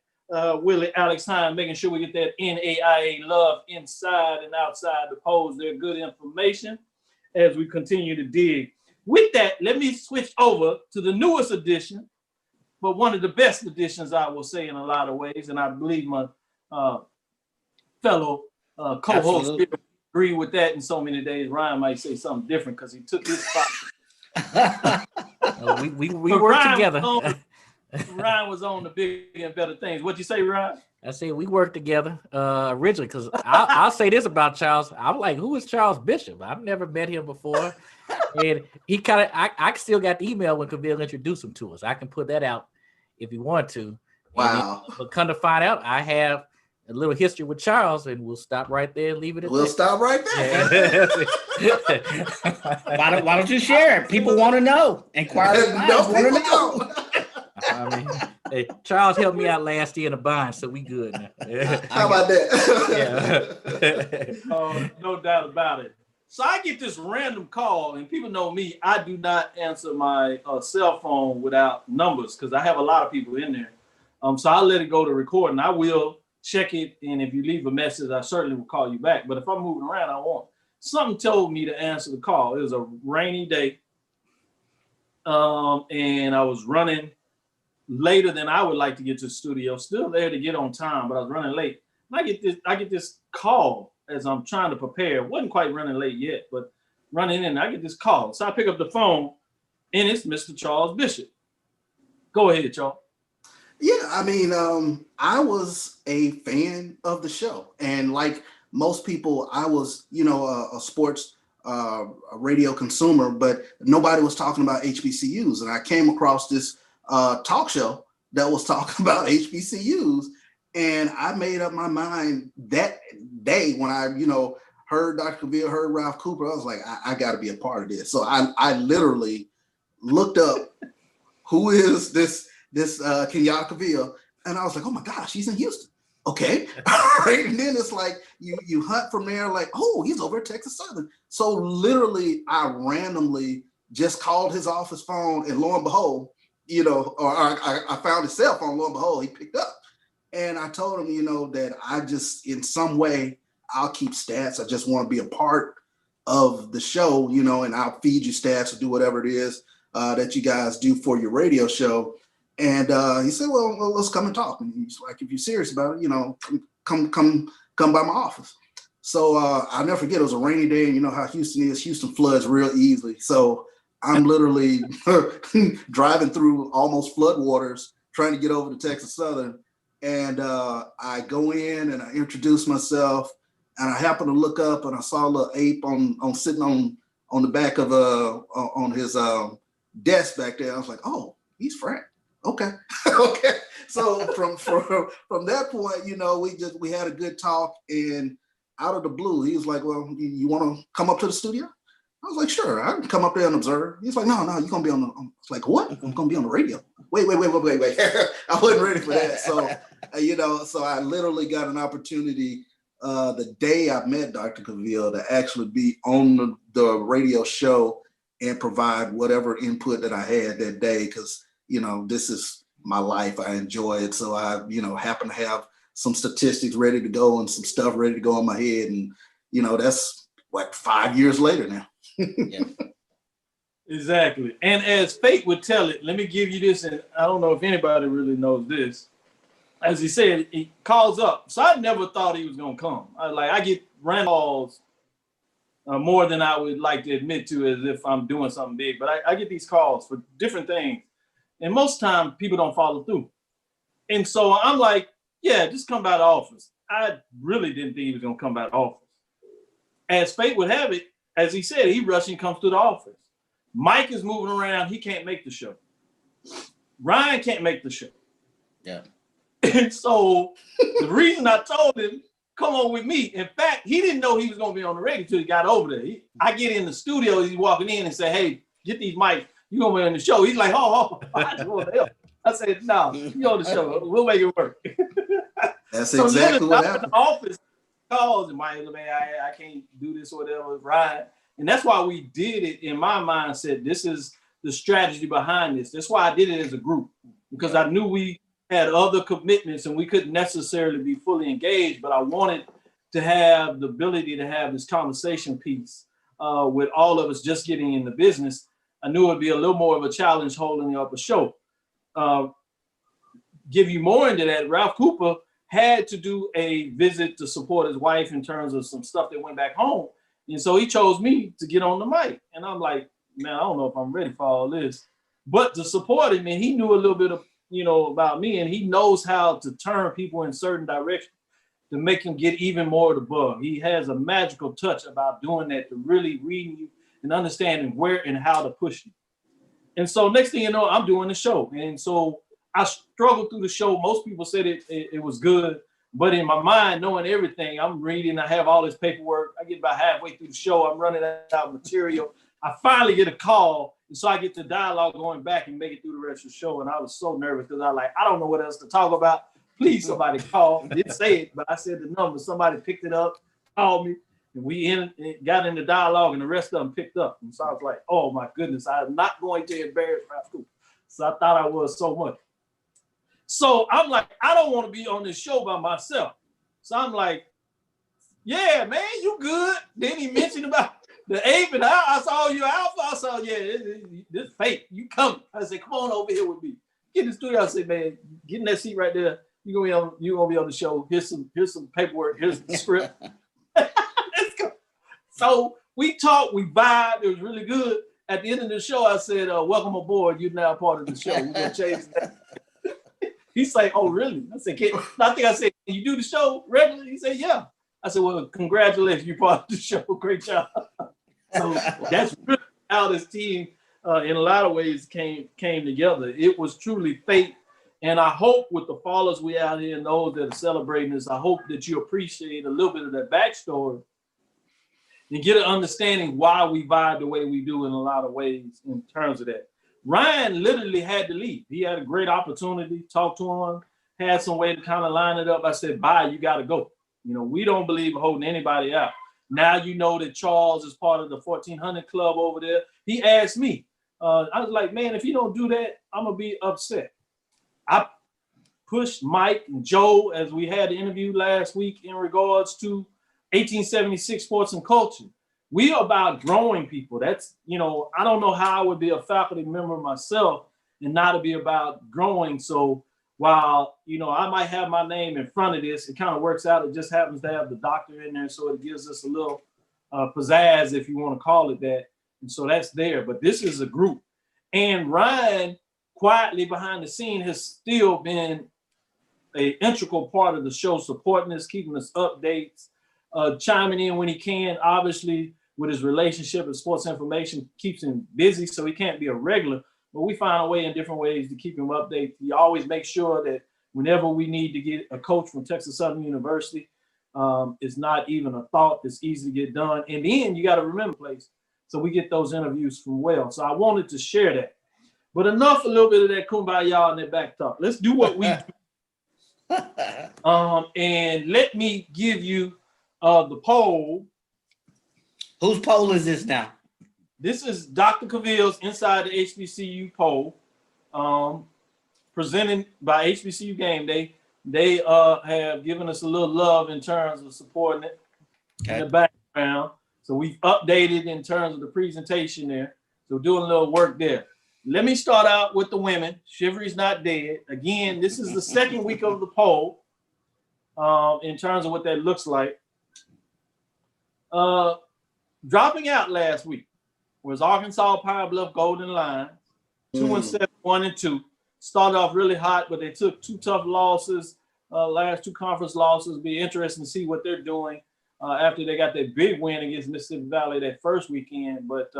Willie, Alex Hines, making sure we get that NAIA love inside and outside the polls. They're good information as we continue to dig. With that, let me switch over to the newest edition, but one of the best editions, I will say, in a lot of ways. And I believe my fellow co-host agree with that in so many days. Ryan might say something different because he took his spot. We work together. Ryan was on the bigger and better things. What'd you say, Ryan? I said we worked together originally because I'll say this about Charles. I'm like, who is Charles Bishop? I've never met him before. And he kind of, I still got the email when Cavil introduced him to us. I can put that out if you want to. Wow. But come to find out, I have a little history with Charles, and we'll stop right there and leave it at We'll stop right there. Why don't you share it? People want to know. Inquire. No, people don't. I mean, Hey, Charles helped me out last year in a bind, so we good now. How about that? Yeah. No doubt about it. So I get this random call, and people know me. I do not answer my cell phone without numbers because I have a lot of people in there. So I let it go to record, and I will check it. And if you leave a message, I certainly will call you back. But if I'm moving around, I won't. Something told me to answer the call. It was a rainy day, and I was running later than I would like to get to the studio. Still there to get on time, but I was running late. And I get this call as I'm trying to prepare. Wasn't quite running late yet, but running in. I get this call, so I pick up the phone, and it's Mr. Charles Bishop. Go ahead, Charles. Yeah, I mean, I was a fan of the show, and like most people, I was, a sports a radio consumer, but nobody was talking about HBCUs, and I came across this talk show that was talking about HBCUs, and I made up my mind that day when I, heard Dr. Cavil, heard Ralph Cooper. I was like, I got to be a part of this. So I literally looked up who is this Kenyatta Cavil, and I was like, oh my gosh, he's in Houston. Okay, all right. And then it's like you hunt from there, like, oh, he's over at Texas Southern. So literally, I randomly just called his office phone, and lo and behold, I found his cell phone. Lo and behold, he picked up, and I told him, that I just, in some way, I'll keep stats. I just want to be a part of the show, and I'll feed you stats or do whatever it is that you guys do for your radio show. And he said, well, let's come and talk. And he's like, if you're serious about it, come by my office. So I'll never forget, it was a rainy day, and you know how Houston is. Houston floods real easily. So I'm literally driving through almost flood waters, trying to get over to Texas Southern. And I go in and I introduce myself, and I happen to look up and I saw a little ape on sitting on the back of on his desk back there. I was like, oh, he's Frank. Okay. Okay. So from that point, we had a good talk, and out of the blue, he was like, well, you want to come up to the studio? I was like, sure, I can come up there and observe. He's like, no, you're going to be on the, I was like, what? I'm going to be on the radio. Wait. I wasn't ready for that. So, so I literally got an opportunity the day I met Dr. Cavil to actually be on the radio show and provide whatever input that I had that day. Cause this is my life. I enjoy it. So I, happen to have some statistics ready to go and some stuff ready to go in my head. And, that's like 5 years later now. Yeah. Exactly. And as fate would tell it, let me give you this. And I don't know if anybody really knows this. As he said, he calls up. So I never thought he was going to come. I get random calls more than I would like to admit to, as if I'm doing something big. But I get these calls for different things. And most time people don't follow through. And so I'm like, yeah, just come by the office. I really didn't think he was going to come by the office. As fate would have it, as he said, he rushed and comes to the office. Mike is moving around. He can't make the show. Ryan can't make the show. Yeah. And so the reason I told him, come on with me. In fact, he didn't know he was going to be on the radio until he got over there. I get in the studio, he's walking in and say, hey, get these mics. You're going to be on the show. He's like, oh, I just want to help. I said, no, you're on the show. We'll make it work. That's so exactly what happened. In the office calls and Mike, man, I can't do this or whatever with Ryan. And that's why we did it. In my mindset, this is the strategy behind this. That's why I did it as a group, because I knew we had other commitments and we couldn't necessarily be fully engaged, but I wanted to have the ability to have this conversation piece with all of us just getting in the business. I knew it would be a little more of a challenge holding up a show. Give you more into that, Ralph Cooper had to do a visit to support his wife in terms of some stuff that went back home. And so he chose me to get on the mic. And I'm like, man, I don't know if I'm ready for all this. But to support him, and he knew a little bit of, about me, and he knows how to turn people in certain directions to make them get even more of the bug. He has a magical touch about doing that, to really reading you and understanding where and how to push you. And so next thing you know, I'm doing the show. And so I struggled through the show. Most people said it was good, but in my mind, knowing everything, I'm reading, I have all this paperwork. I get about halfway through the show, I'm running out of material. I finally get a call, and so I get the dialogue going back and make it through the rest of the show. And I was so nervous because I don't know what else to talk about. Please, somebody call. Didn't say it, but I said the number. Somebody picked it up, called me, and we got in the dialogue, and the rest of them picked up. And so I was like, oh my goodness, I'm not going to embarrass my school. So I thought I was so much. So I'm like, I don't want to be on this show by myself. So I'm like, yeah, man, you good. Then he mentioned about the ape, and I saw you alpha. I saw, yeah, this fake. You come. I said, come on over here with me. Get in the studio. I said, man, get in that seat right there. You're gonna be on the show. Here's some paperwork. Here's the script. Let's go. So we talked, we vibed. It was really good. At the end of the show, I said, welcome aboard. You're now part of the show. We're gonna change that. He's like, oh, really? I said, I think I said, can you do the show regularly? He said, yeah. I said, well, congratulations, you're part of the show. Great job. So that's really how this team, in a lot of ways, came together. It was truly fate. And I hope with the followers we out here and those that are celebrating this, I hope that you appreciate a little bit of that backstory and get an understanding why we vibe the way we do in a lot of ways in terms of that. Ryan literally had to leave. He had a great opportunity, talked to him, had some way to kind of line it up. I said, bye, you got to go. You know, we don't believe in holding anybody out. Now you know that Charles is part of the 1400 club over there. He asked me. I was like, man, if you don't do that, I'm going to be upset. I pushed Mike and Joe as we had the interview last week in regards to 1876 sports and culture. We are about growing people. That's, you know, I don't know how I would be a faculty member myself and not to be about growing. So while, you know, I might have my name in front of this, it kind of works out. It just happens to have the doctor in there. So it gives us a little pizzazz, if you want to call it that. And so that's there. But this is a group. And Ryan, quietly behind the scene, has still been an integral part of the show, supporting us, keeping us updates, chiming in when he can. Obviously, with his relationship and sports information, keeps him busy, so he can't be a regular. But we find a way in different ways to keep him updated. He always makes sure that whenever we need to get a coach from Texas Southern University, it's not even a thought. It's easy to get done. In the end, you got to remember place. So we get those interviews from well. So I wanted to share that. But enough a little bit of that kumbaya and that back talk. Let's do what we do. And let me give you the poll. Whose poll is this now? This is Dr. Cavil's Inside the HBCU poll, presented by HBCU Game Day. They have given us a little love in terms of supporting it in the background. So we've updated in terms of the presentation there. So we're doing a little work there. Let me start out with the women. Shivery's not dead. Again, this is the second week of the poll in terms of what that looks like. Dropping out last week was Arkansas Pine Bluff Golden Lions, 2-7, 1-2. Started off really hot, but they took two tough losses, last two conference losses. Be interesting to see what they're doing after they got that big win against Mississippi Valley that first weekend, but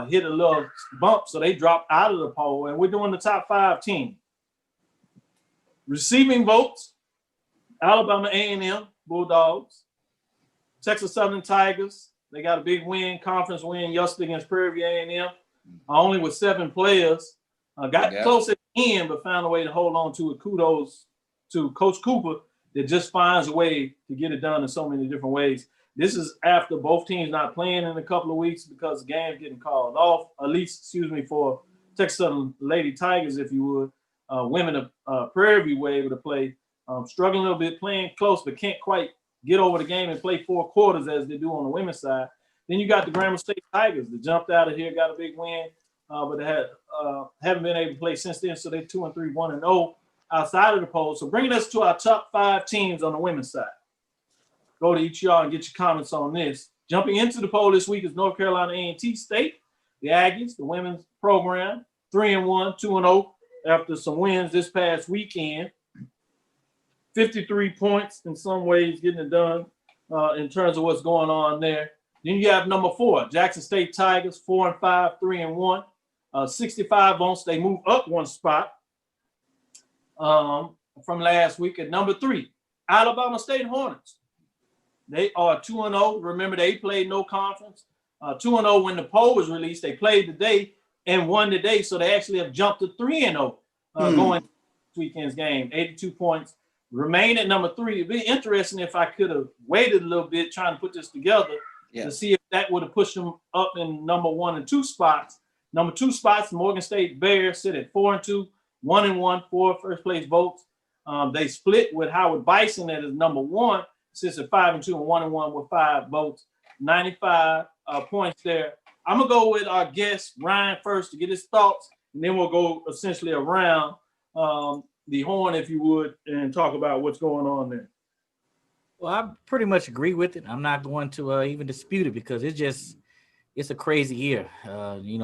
hit a little bump, so they dropped out of the poll, and we're doing the top 5 team. Receiving votes, Alabama A&M Bulldogs, Texas Southern Tigers. They got a big win, conference win yesterday against Prairie View A&M, only with 7 players. Got close at the end, but found a way to hold on to it. Kudos to Coach Cooper that just finds a way to get it done in so many different ways. This is after both teams not playing in a couple of weeks because the game's getting called off, at least, for Texas Southern Lady Tigers, if you would. Women of Prairie View were able to play. Struggling a little bit, playing close, but can't quite get over the game and play 4 quarters as they do on the women's side. Then you got the Grambling State Tigers that jumped out of here, got a big win, but they haven't been able to play since then, so they're 2-3, 1-0 outside of the poll. So bringing us to our top 5 teams on the women's side. Go to each of y'all and get your comments on this. Jumping into the poll this week is North Carolina A&T State, the Aggies, the women's program, 3-1, 2-0 after some wins this past weekend. 53 points in some ways, getting it done in terms of what's going on there. Then you have number 4, Jackson State Tigers, 4-5, 3-1, 65 votes. They move up 1 spot from last week. At number 3, Alabama State Hornets. They are 2-0. Remember, they played no conference. 2-0 when the poll was released. They played today and won today, so they actually have jumped to 3-0 going this weekend's game. 82 points, remain at number 3. It'd be interesting if I could have waited a little bit trying to put this together to see if that would have pushed them up in number 1 and 2 spots. Number 2 spots, Morgan State Bears sit at 4-2, 1-1, 4 first place votes. They split with Howard Bison that is number 1, sits at 5-2 and 1-1 with 5 votes, 95 points there. I'm gonna go with our guest Ryan first to get his thoughts, and then we'll go essentially around the horn, if you would, and talk about what's going on there. Well, I pretty much agree with it. I'm not going to even dispute it because it's a crazy year.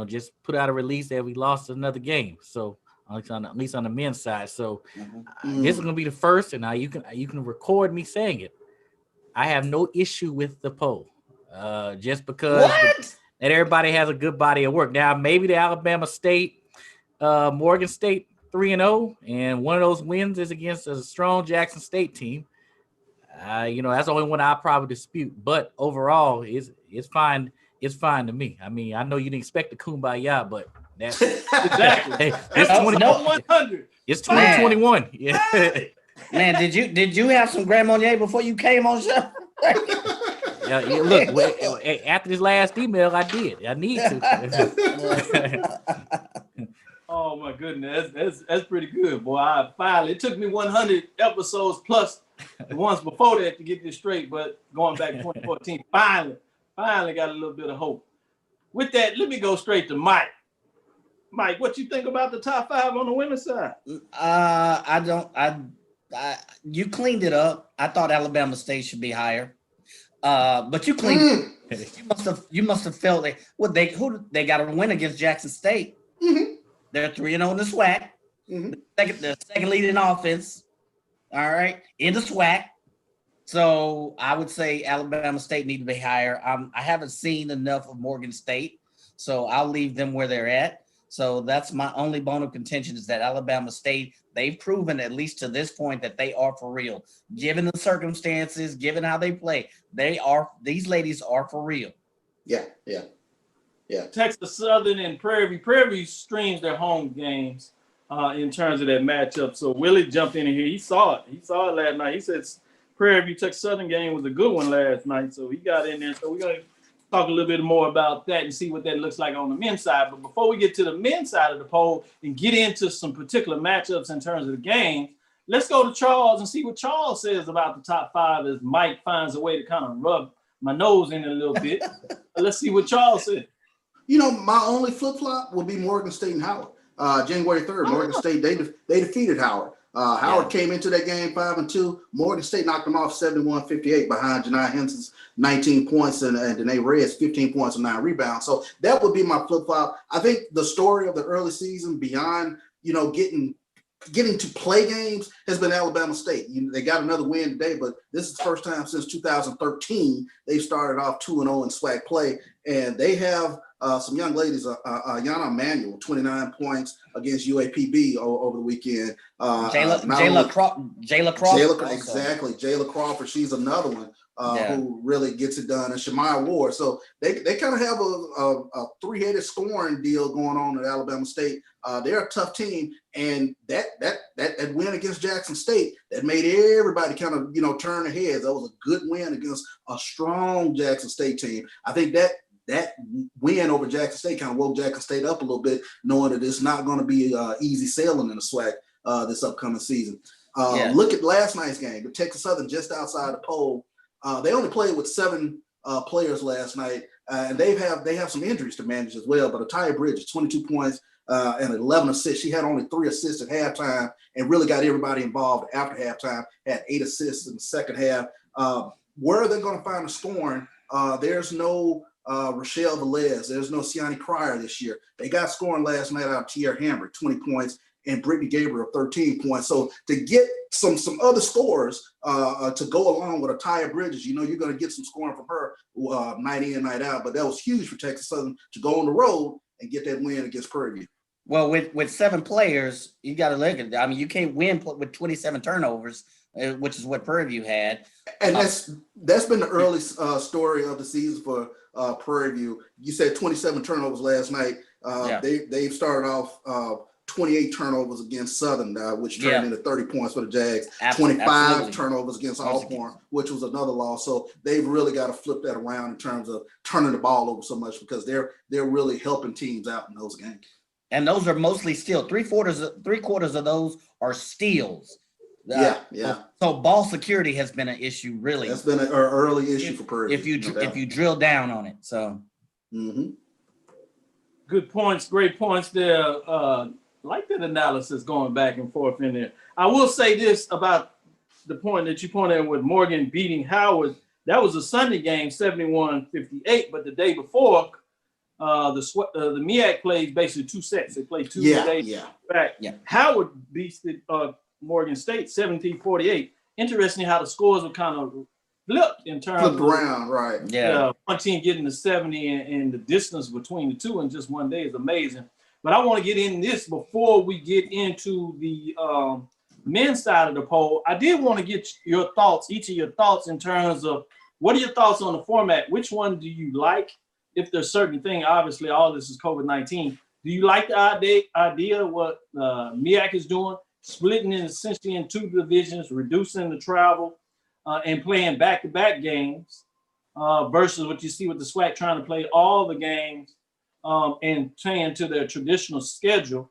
Just put out a release that we lost another game. So at least on the men's side. So this is going to be the first, and you can record me saying it. I have no issue with the poll, just because that everybody has a good body of work. Now maybe the Alabama State, Morgan State 3-0, and one of those wins is against a strong Jackson State team. That's the only one I'll probably dispute. But overall, it's fine. It's fine to me. I mean, I know you didn't expect the kumbaya, but that's exactly. It's 100. It's 2021. Yeah. Man, did you have some Grand Marnier before you came on show? Yeah, look, after this last email, I did. I need to. Oh my goodness, that's pretty good, boy. It took me 100 episodes plus the ones before that to get this straight, but going back to 2014, finally got a little bit of hope. With that, let me go straight to Mike. Mike, what you think about the top 5 on the women's side? You cleaned it up. I thought Alabama State should be higher, but you cleaned it. You must have felt it. They got a win against Jackson State. They're 3-0 in the SWAC. The second leading offense. All right, in the SWAC. So I would say Alabama State need to be higher. I haven't seen enough of Morgan State, so I'll leave them where they're at. So that's my only bone of contention is that Alabama State, they've proven at least to this point that they are for real. Given the circumstances, given how they play, these ladies are for real. Yeah. Texas Southern and Prairie View. Prairie View streams their home games in terms of that matchup. So Willie jumped in here. He saw it last night. He said Prairie View Texas Southern game was a good one last night. So he got in there. So we're going to talk a little bit more about that and see what that looks like on the men's side. But before we get to the men's side of the poll and get into some particular matchups in terms of the game, let's go to Charles and see what Charles says about the top 5 as Mike finds a way to kind of rub my nose in it a little bit. Let's see what Charles said. My only flip-flop would be Morgan State and Howard. January 3rd, Morgan State, they defeated Howard. Howard came into that game 5-2. Morgan State knocked them off 71-58 behind Janai Henson's 19 points and Danae Red's 15 points and 9 rebounds. So that would be my flip-flop. I think the story of the early season beyond, getting to play games has been Alabama State. They got another win today, but this is the first time since 2013 they started off 2-0 in SWAC play, and they have some young ladies. Yana Emanuel, 29 points against UAPB over the weekend. Jayla Crawford. Exactly, Jayla Crawford. She's another one who really gets it done, and Shemaya Ward. So they kind of have a three-headed scoring deal going on at Alabama State. They're a tough team, and that win against Jackson State that made everybody kind of turn their heads. That was a good win against a strong Jackson State team. I think that win over Jackson State kind of woke Jackson State up a little bit, knowing that it's not going to be easy sailing in the SWAC this upcoming season. Look at last night's game. The Texas Southern just outside the poll. They only played with 7 players last night, and they have some injuries to manage as well. But Atiyah Bridges, 22 points and 11 assists. She had only 3 assists at halftime and really got everybody involved after halftime. Had 8 assists in the second half. Where are they going to find the scoring? There's no Rochelle Velez. There's no Siani Cryer this year. They got scoring last night out of Tierra Hammer, 20 points, and Brittany Gabriel, 13 points. So to get some other scores to go along with Atiyah Bridges, you're going to get some scoring from her night in, night out. But that was huge for Texas Southern to go on the road and get that win against Prairie View. Well, with 7 players, you got to look at it. I mean, you can't win with 27 turnovers which is what Prairie View had. And that's been the early story of the season for Prairie View. You said 27 turnovers last night. They've started off 28 turnovers against Southern, which turned into 30 points for the Jags. 25 turnovers against Alcorn, which was another loss. So they've really got to flip that around in terms of turning the ball over so much, because they're really helping teams out in those games. And those are mostly steals. Three quarters of those are steals. So ball security has been an issue, really. That's been an early issue for Prairie View. If you drill down on it. So. Good points, great points there. Like that analysis going back and forth in there. I will say this about the point that you pointed out with Morgan beating Howard. That was a Sunday game, 71-58. But the day before, the MEAC played basically 2 sets. They played 2 days back. Howard beats Morgan State 17-48. Interesting how the scores were kind of flipped in terms of around, right? One team getting to 70 and the distance between the two in just one day is amazing. But I want to get in this before we get into the men's side of the poll. I did want to get your thoughts, each of your thoughts, in terms of what are your thoughts on the format? Which one do you like? If there's certain thing, obviously all this is COVID-19. Do you like the idea of what MEAC is doing, splitting it essentially in 2 divisions, reducing the travel, and playing back-to-back games versus what you see with the SWAC trying to play all the games and playing to their traditional schedule?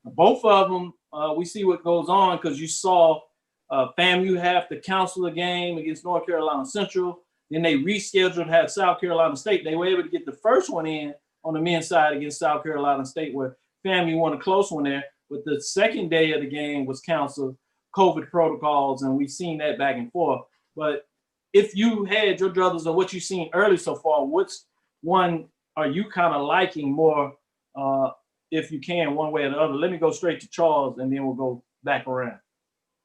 Both of them, we see what goes on, because you saw FAMU have to cancel the game against North Carolina Central. Then they rescheduled to have South Carolina State. They were able to get the first one in on the men's side against South Carolina State, where FAMU won a close one there. But the second day of the game was canceled, COVID protocols, and we've seen that back and forth. But if you had your druthers of what you've seen early so far, which one are you kind of liking more, if you can, one way or the other? Let me go straight to Charles, and then we'll go back around.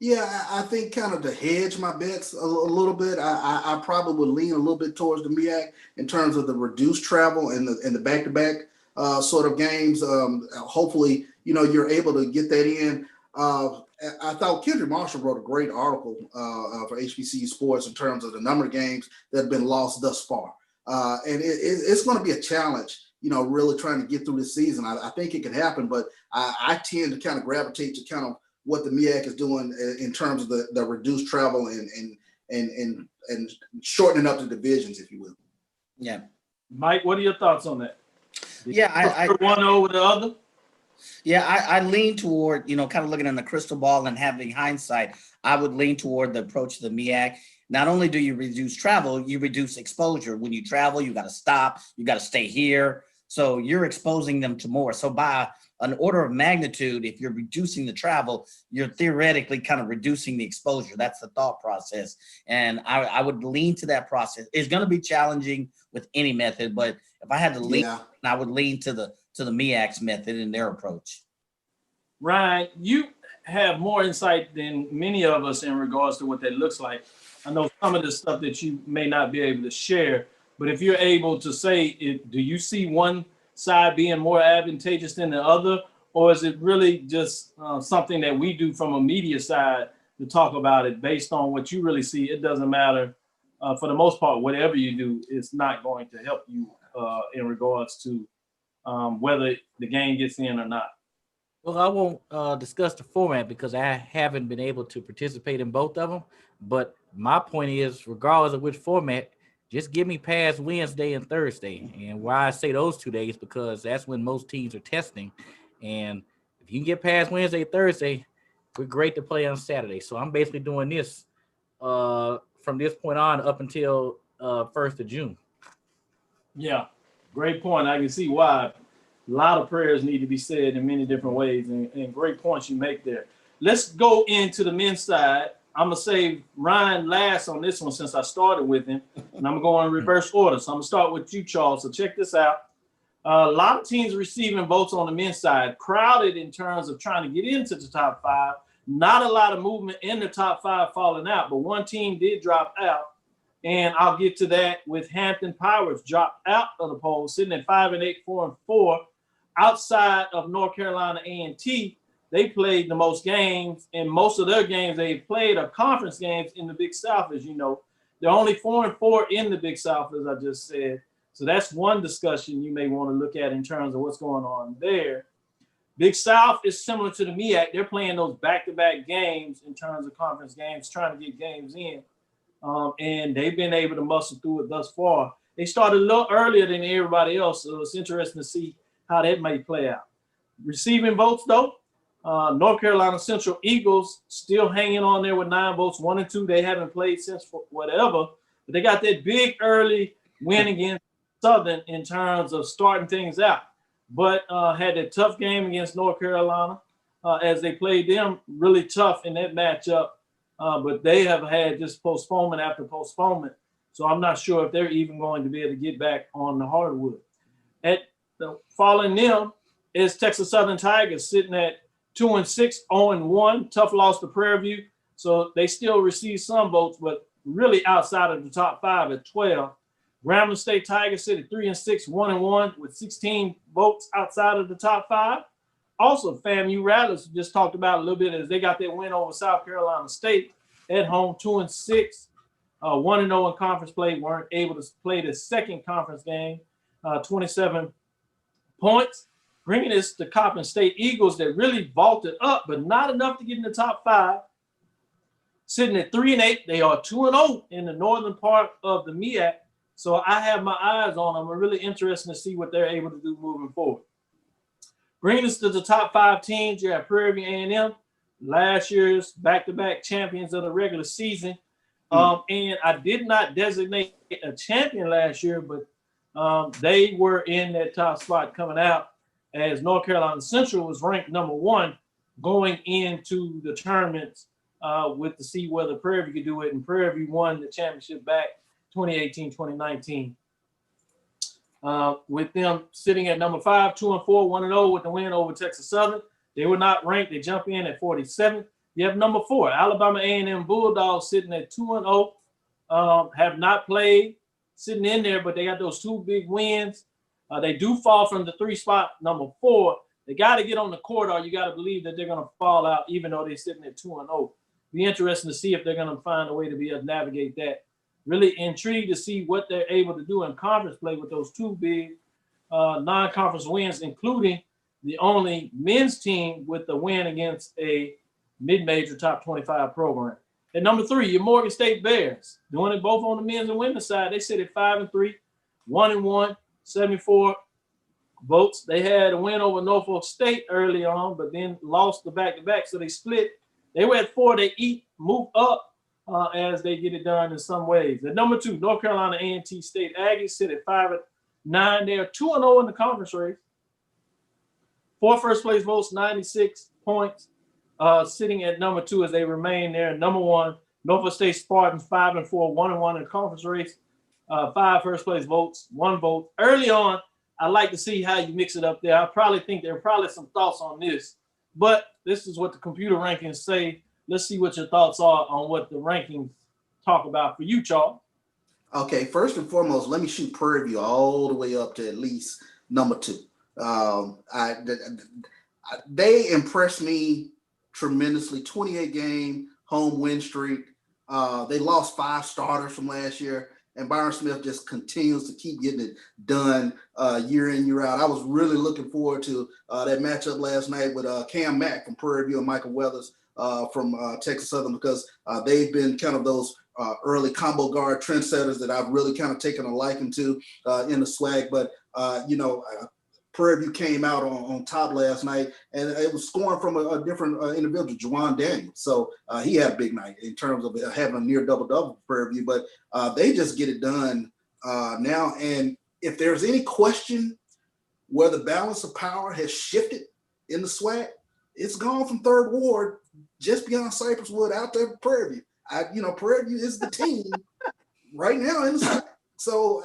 Yeah, I think kind of to hedge my bets a little bit, I probably would lean a little bit towards the MEAC in terms of the reduced travel and the back-to-back sort of games. Hopefully, you're able to get that in. I thought Kendrick Marshall wrote a great article for HBCU Sports in terms of the number of games that have been lost thus far. And it's going to be a challenge, really trying to get through this season. I think it can happen, but I tend to kind of gravitate to kind of what the MEAC is doing in terms of the reduced travel and shortening up the divisions, if you will. Yeah. Mike, what are your thoughts on that? I one over the other. Yeah, I lean toward, kind of looking in the crystal ball and having hindsight, I would lean toward the approach of the MEAC. Not only do you reduce travel, you reduce exposure. When you travel, you got to stop, you got to stay here. So you're exposing them to more. So by an order of magnitude, if you're reducing the travel, you're theoretically kind of reducing the exposure. That's the thought process. And I would lean to that process. It's going to be challenging with any method, but if I had to lean, I would lean to the MEAC's method and their approach. Ryan, you have more insight than many of us in regards to what that looks like. I know some of the stuff that you may not be able to share, but if you're able to say, do you see one side being more advantageous than the other, or is it really just something that we do from a media side to talk about it based on what you really see? It doesn't matter. For the most part, whatever you do, it's not going to help you in regards to whether the game gets in or not. Well, I won't discuss the format because I haven't been able to participate in both of them. But my point is, regardless of which format, just give me past Wednesday and Thursday. And why I say those 2 days, because that's when most teams are testing. And if you can get past Wednesday, Thursday, we're great to play on Saturday. So I'm basically doing this from this point on up until 1st of June. Yeah, great point. I can see why. A lot of prayers need to be said in many different ways, and great points you make there. Let's go into the men's side. I'm going to save Ryan last on this one since I started with him, and I'm going to go in reverse order. So I'm going to start with you, Charles. So check this out. A lot of teams receiving votes on the men's side, crowded in terms of trying to get into the top 5. Not a lot of movement in the top 5 falling out, but one team did drop out, and I'll get to that with Hampton Pirates dropped out of the poll, sitting at 5-8, 4-4, outside of North Carolina A&T, they played the most games, and most of their games they played are conference games in the Big South, as you know. They're only 4-4 in the Big South, as I just said. So that's one discussion you may want to look at in terms of what's going on there. Big South is similar to the MEAC. They're playing those back-to-back games in terms of conference games, trying to get games in. And they've been able to muscle through it thus far. They started a little earlier than everybody else, so it's interesting to see how that may play out. Receiving votes, though, North Carolina Central Eagles still hanging on there with 9 votes, 1 and 2. They haven't played since whatever, but they got that big early win against Southern in terms of starting things out. But had a tough game against North Carolina as they played them really tough in that matchup. But they have had just postponement after postponement. So I'm not sure if they're even going to be able to get back on the hardwood. Following them is Texas Southern Tigers sitting at 2-6, 0-1. Tough loss to Prairie View. So they still receive some votes, but really outside of the top 5 at 12. Grambling State Tigers sit at 3-6, 1-1 with 16 votes outside of the top 5. Also, FAMU Rattlers just talked about a little bit as they got their win over South Carolina State at home, 2-6, 1-0 in conference play. Weren't able to play the second conference game, 27 points, bringing us to Coppin State Eagles that really vaulted up, but not enough to get in the top 5. Sitting at 3-8, they are 2-0 in the northern part of the MEAC. So I have my eyes on them. I'm really interested to see what they're able to do moving forward. Bringing us to the top 5 teams, you have Prairie View A&M, last year's back-to-back champions of the regular season. And I did not designate a champion last year, but they were in that top spot coming out as North Carolina Central was ranked number 1 going into the tournaments with to see whether Prairie View could do it. And Prairie View won the championship back 2018-2019. With them sitting at number 5, 2-4, 1-0 with the win over Texas Southern. They were not ranked. They jump in at 47. You have number 4, Alabama A&M Bulldogs sitting at 2-0. Have not played, sitting in there, but they got those 2 big wins. They do fall from the 3 spot, number 4. They got to get on the court, or you got to believe that they're going to fall out, even though they're sitting at 2-0. Be interesting to see if they're going to find a way to be able to navigate that. Really intrigued to see what they're able to do in conference play with those 2 big non-conference wins, including the only men's team with the win against a mid-major top 25 program. At number 3, your Morgan State Bears, doing it both on the men's and women's side. They sit at 5-3, 1-1, 74 votes. They had a win over Norfolk State early on, but then lost the back-to-back, so they split. They were at 4. They move up as they get it done in some ways. At number 2, North Carolina A&T State Aggies sit at 5-9. They are 2-0 in the conference race. 4 first place votes, 96 points. Sitting at number 2 as they remain there. Number 1, Norfolk State Spartans 5-4, 1-1 in the conference race. 5 first place votes, 1 vote. Early on, I like to see how you mix it up there. I probably think there are probably some thoughts on this, but this is what the computer rankings say. Let's see what your thoughts are on what the rankings talk about for you, Charles. Okay, first and foremost, let me shoot Prairie View all the way up to at least number 2. They impressed me tremendously. 28-game home win streak. They lost 5 starters from last year, and Byron Smith just continues to keep getting it done year in, year out. I was really looking forward to that matchup last night with Cam Mack from Prairie View and Michael Weathers from Texas Southern, because they've been kind of those early combo guard trendsetters that I've really kind of taken a liking to in the swag. But, Prairie View came out on top last night, and it was scoring from a different individual, Juwan Daniels. So he had a big night in terms of having a near double-double for Prairie View. But they just get it done now. And if there's any question where the balance of power has shifted in the SWAC, it's gone from Third Ward just beyond Cypress Wood out there to Prairie View. Prairie View is the team right now in the SWAC. So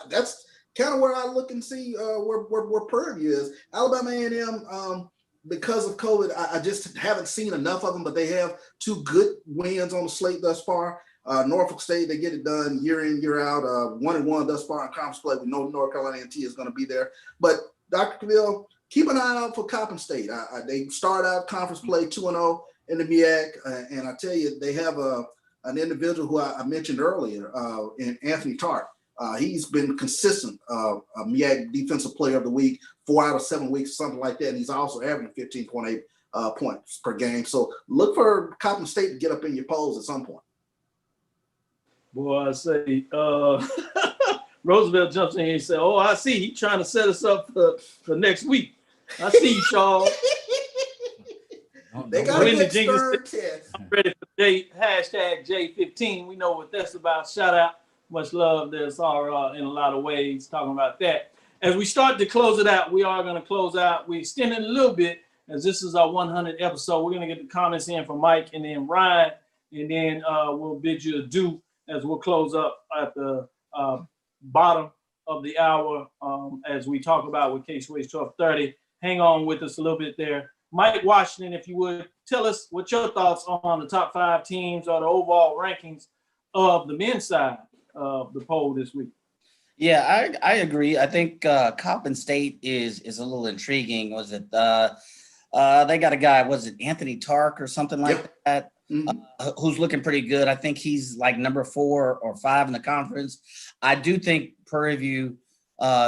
that's kind of where I look and see where Prairie View is. Alabama A&M, because of COVID, I just haven't seen enough of them, but they have 2 good wins on the slate thus far. Norfolk State, they get it done year in, year out, 1-1 thus far in conference play. We know North Carolina A&T is going to be there. But Dr. Cavil, keep an eye out for Coppin State. They start out conference play 2-0 in the MEAC, and I tell you, they have an individual who I mentioned earlier, in Anthony Tart. He's been consistent, MEAC Defensive Player of the Week, 4 out of 7 weeks, something like that. And he's also averaging 15.8 points per game. So look for Coppin State to get up in your polls at some point. Boy, I say, Roosevelt jumps in here and said, "Oh, I see. He's trying to set us up for next week. I see you, Charles." They got a good stern test. I'm ready for #J15. We know what that's about. Shout out. Much love. There's all in a lot of ways talking about that. As we start to close it out, we are going to close out. We extended a little bit as this is our 100th episode. We're going to get the comments in from Mike and then Ryan, and then we'll bid you adieu as we'll close up at the bottom of the hour as we talk about with K-Sway's 1230. Hang on with us a little bit there. Mike Washington, if you would, tell us what your thoughts on the top 5 teams or the overall rankings of the men's side of the poll this week. Yeah, I agree. I think Coppin State is a little intriguing. Was it they got a guy, was it Anthony Tark or something like that? Mm-hmm. Who's looking pretty good. I think he's like number 4 or 5 in the conference. I do think Prairie View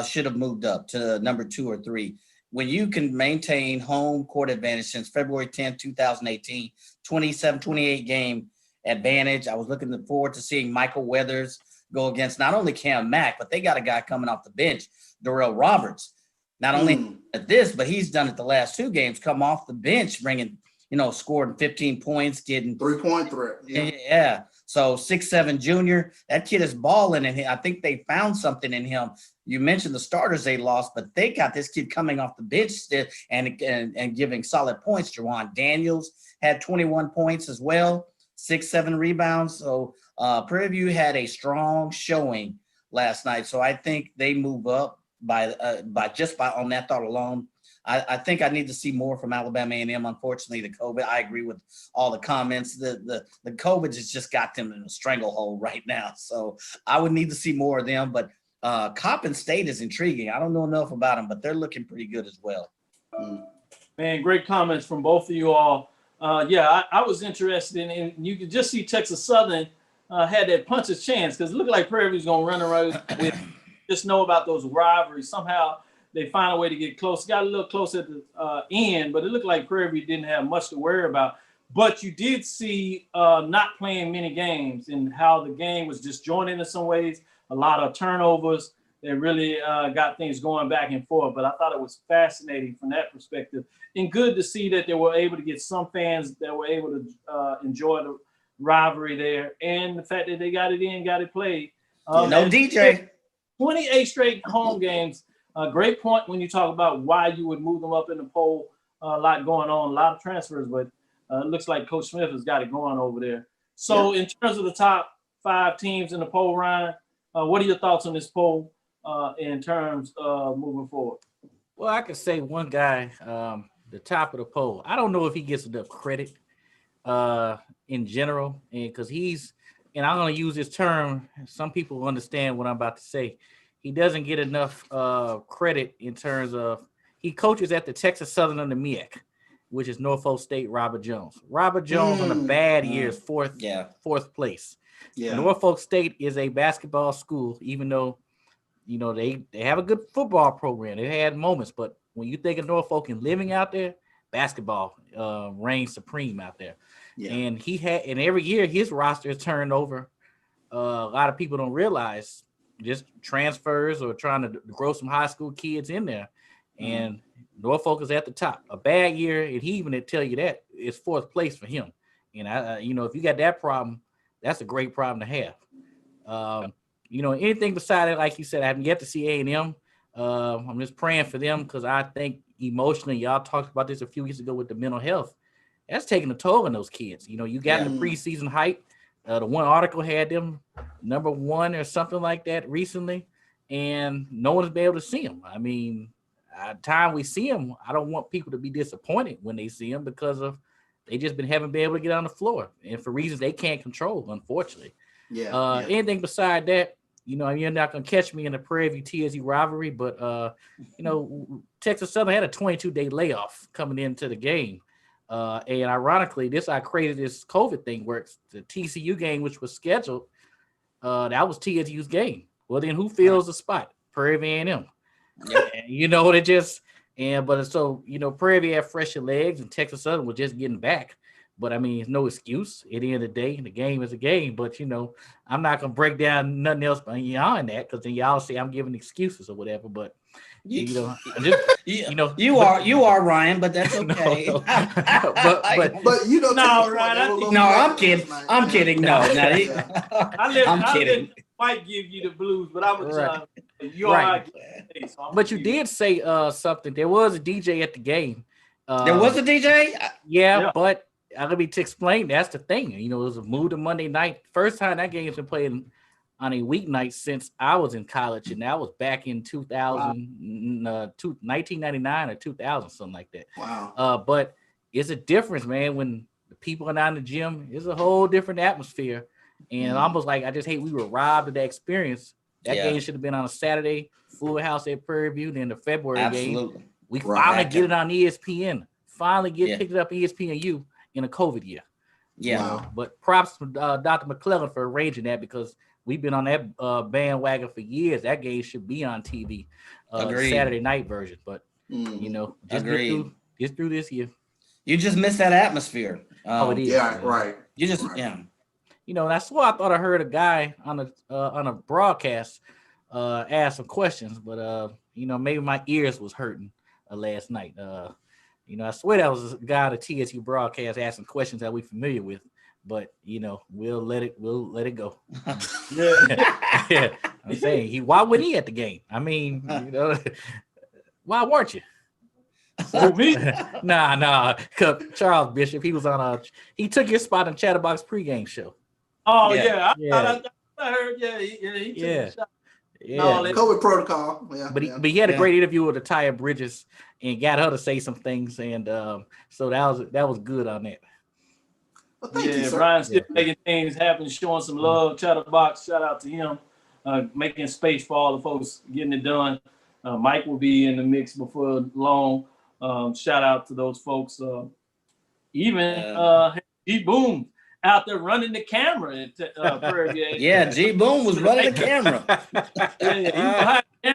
should have moved up to number 2 or 3. When you can maintain home court advantage since February 10th, 2018, 27-28 game advantage. I was looking forward to seeing Michael Weathers go against not only Cam Mack, but they got a guy coming off the bench, Darrell Roberts. Not only at this, but he's done it the last 2 games, come off the bench, bringing, scoring 15 points, getting 3-point threat. Yeah. So 6'7" junior, that kid is balling, and I think they found something in him. You mentioned the starters they lost, but they got this kid coming off the bench still and giving solid points. Jawan Daniels had 21 points as well, 6-7 rebounds. So Prairie View had a strong showing last night. So I think they move up by on that thought alone. I think I need to see more from Alabama A&M. Unfortunately, the COVID, I agree with all the comments. The COVID has just got them in a stranglehold right now. So I would need to see more of them. But Coppin State is intriguing. I don't know enough about them, but they're looking pretty good as well. Man, great comments from both of you all. I was interested in you could just see Texas Southern had that puncher's chance because it looked like Prairie View's going to run around with just know about those rivalries. Somehow they find a way to get close. Got a little close at the end, but it looked like Prairie View didn't have much to worry about. But you did see not playing many games and how the game was disjointed in some ways, a lot of turnovers that really got things going back and forth. But I thought it was fascinating from that perspective and good to see that they were able to get some fans that were able to enjoy the rivalry there and the fact that they got it in, got it played. No DJ. 28 straight home games. Great point when you talk about why you would move them up in the poll. A lot going on, a lot of transfers, but it looks like Coach Smith has got it going over there. So in terms of the top 5 teams in the poll, Ryan, what are your thoughts on this poll in terms of moving forward? Well, I could say one guy, the top of the poll. I don't know if he gets enough credit in general, and because and I'm going to use this term, some people understand what I'm about to say. He doesn't get enough credit in terms of he coaches at the Texas Southern under MEAC, which is Norfolk State. Robert Jones. Robert Jones on a bad year is fourth place. Yeah. Norfolk State is a basketball school, even though they have a good football program. They had moments, but when you think of Norfolk and living out there, basketball reigns supreme out there. Yeah. And every year his roster is turned over. A lot of people don't realize just transfers or trying to grow some high school kids in there. And Norfolk is at the top. A bad year, and he even tell you that it's 4th place for him. And if you got that problem, that's a great problem to have. Anything beside it, like you said, I haven't yet to see A&M. I'm just praying for them because I think emotionally, y'all talked about this a few weeks ago with the mental health. That's taking a toll on those kids. You got the preseason hype. The one article had them number 1 or something like that recently, and no one's been able to see them. I mean, time we see them, I don't want people to be disappointed when they see them because of they just haven't been able to get on the floor and for reasons they can't control, unfortunately. Anything beside that, you're not gonna catch me in the Prairie View TSU rivalry, but Texas Southern had a 22-day layoff coming into the game. And ironically, I created this COVID thing where it's the TCU game, which was scheduled, that was TSU's game. Well, then who fills the spot? Prairie View A&M. Prairie View had fresher legs, and Texas Southern was just getting back. But I mean, it's no excuse. At the end of the day, the game is a game. But I'm not gonna break down nothing else beyond that, because then y'all say I'm giving excuses or whatever. But you are Ryan, but that's okay. No. No, I'm kidding. I'm kidding. No, I'm kidding. Might give you the blues, but I'm gonna you right. But you did say something. There was a DJ at the game. There was a DJ. Yeah, but let me to explain. That's the thing. It was a move to Monday night. First time that game's been played on a weeknight since I was in college, and that was back in 1999 or 2000, something like that. Wow. But it's a difference, man. When the people are not in the gym, it's a whole different atmosphere, and almost like I just hate we were robbed of that experience. That game should have been on a Saturday, full house at Prairie View. Then the February game, we finally get it on ESPN. Finally picked it up ESPNU in a COVID year. Yeah. Wow. But props to Dr. McClellan for arranging that, because we've been on that bandwagon for years. That game should be on TV, Saturday night version. But just get through this year. You just missed that atmosphere. It is. Yeah, right. You just and I swear I thought I heard a guy on a broadcast ask some questions, but maybe my ears was hurting last night. I swear that was a guy on the TSU broadcast asking questions that we familiar with, but we'll let it go. Yeah. I'm saying why wasn't he at the game? I mean, why weren't you? Me? Nah. Charles Bishop, he was he took your spot on Chatterbox pregame show. Oh yeah. I heard. He took a shot. Yeah, COVID protocol. Yeah, but he had a great interview with Ataya Bridges and got her to say some things, and so that was good on that. Well, thank you, sir. Brian's still making things happen, showing some love. Chatterbox, shout out to him, making space for all the folks getting it done. Mike will be in the mix before long. Shout out to those folks. Even G Boom out there running the camera at Prairie View. Yeah, G Boom was running the camera. He was behind the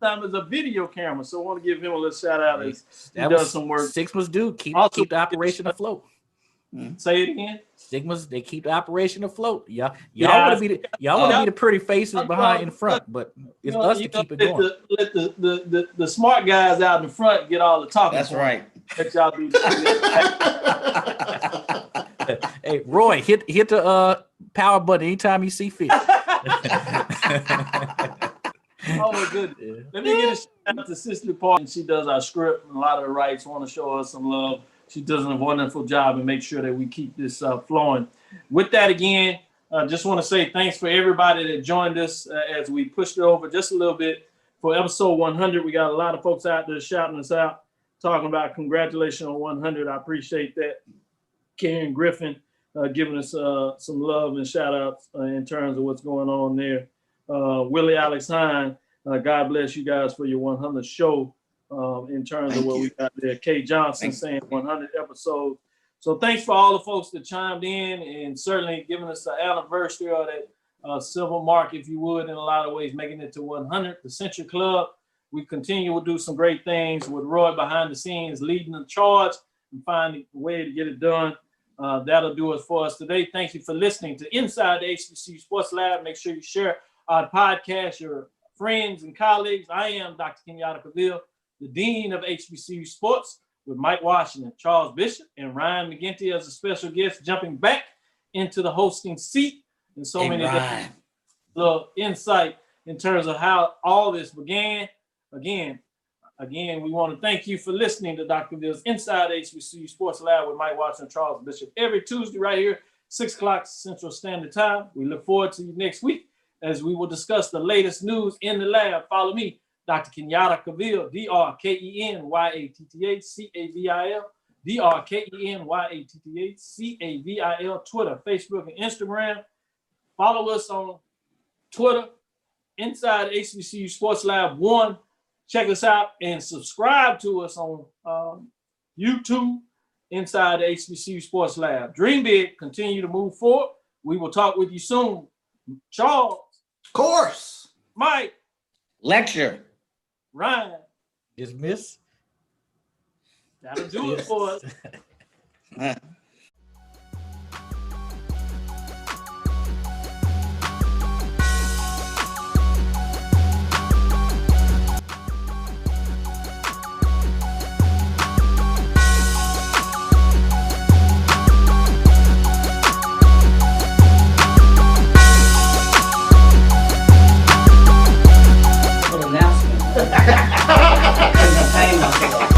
time as a video camera, so I want to give him a little shout out. He does some work. Sigma's do keep the operation afloat. Say it again. Sigmas, they keep the operation afloat. Y'all want to be the pretty faces behind in front, but it's us to keep it going. Let the smart guys out in the front get all the talking. That's right. Let y'all do. Hey, Roy, hit the power button anytime you see fit. Oh, good. Let me get a shout out to Sister Park. She does our script and a lot of the rights. Want to show us some love. She does a wonderful job and make sure that we keep this flowing. With that, again, just want to say thanks for everybody that joined us as we pushed it over just a little bit for episode 100. We got a lot of folks out there shouting us out, talking about congratulations on 100. I appreciate that. Karen Griffin giving us some love and shout outs in terms of what's going on there. Willie Alex Hine, God bless you guys for your 100th show. In terms of what we got there. Kay Johnson saying 100 episodes. So thanks for all the folks that chimed in and certainly giving us the anniversary of that silver mark, if you would, in a lot of ways, making it to 100. The Century Club, we continue to do some great things with Roy behind the scenes, leading the charge and finding a way to get it done. That'll do it for us today. Thank you for listening to Inside the HBCU Sports Lab. Make sure you share our podcast, your friends and colleagues. I am Dr. Kenyatta Cavil, the Dean of HBCU Sports, with Mike Washington, Charles Bishop, and Ryan McGinty as a special guest, jumping back into the hosting seat, and so many different little insight in terms of how all this began. Again, we want to thank you for listening to Dr. Cavil's Inside HBCU Sports Lab with Mike Washington, Charles Bishop, every Tuesday right here, 6 o'clock Central Standard Time. We look forward to you next week as we will discuss the latest news in the lab. Follow me, Dr. Kenyatta Cavil, DrKenyattaCavil, DrKenyattaCavil, Twitter, Facebook, and Instagram. Follow us on Twitter inside HBCU Sports Lab 1. Check us out and subscribe to us on YouTube inside the HBCU Sports Lab. Dream big, continue to move forward. We will talk with you soon. Charles. Course. Mike. Lecture. Ryan. Dismiss. That'll do it for us. Announcement.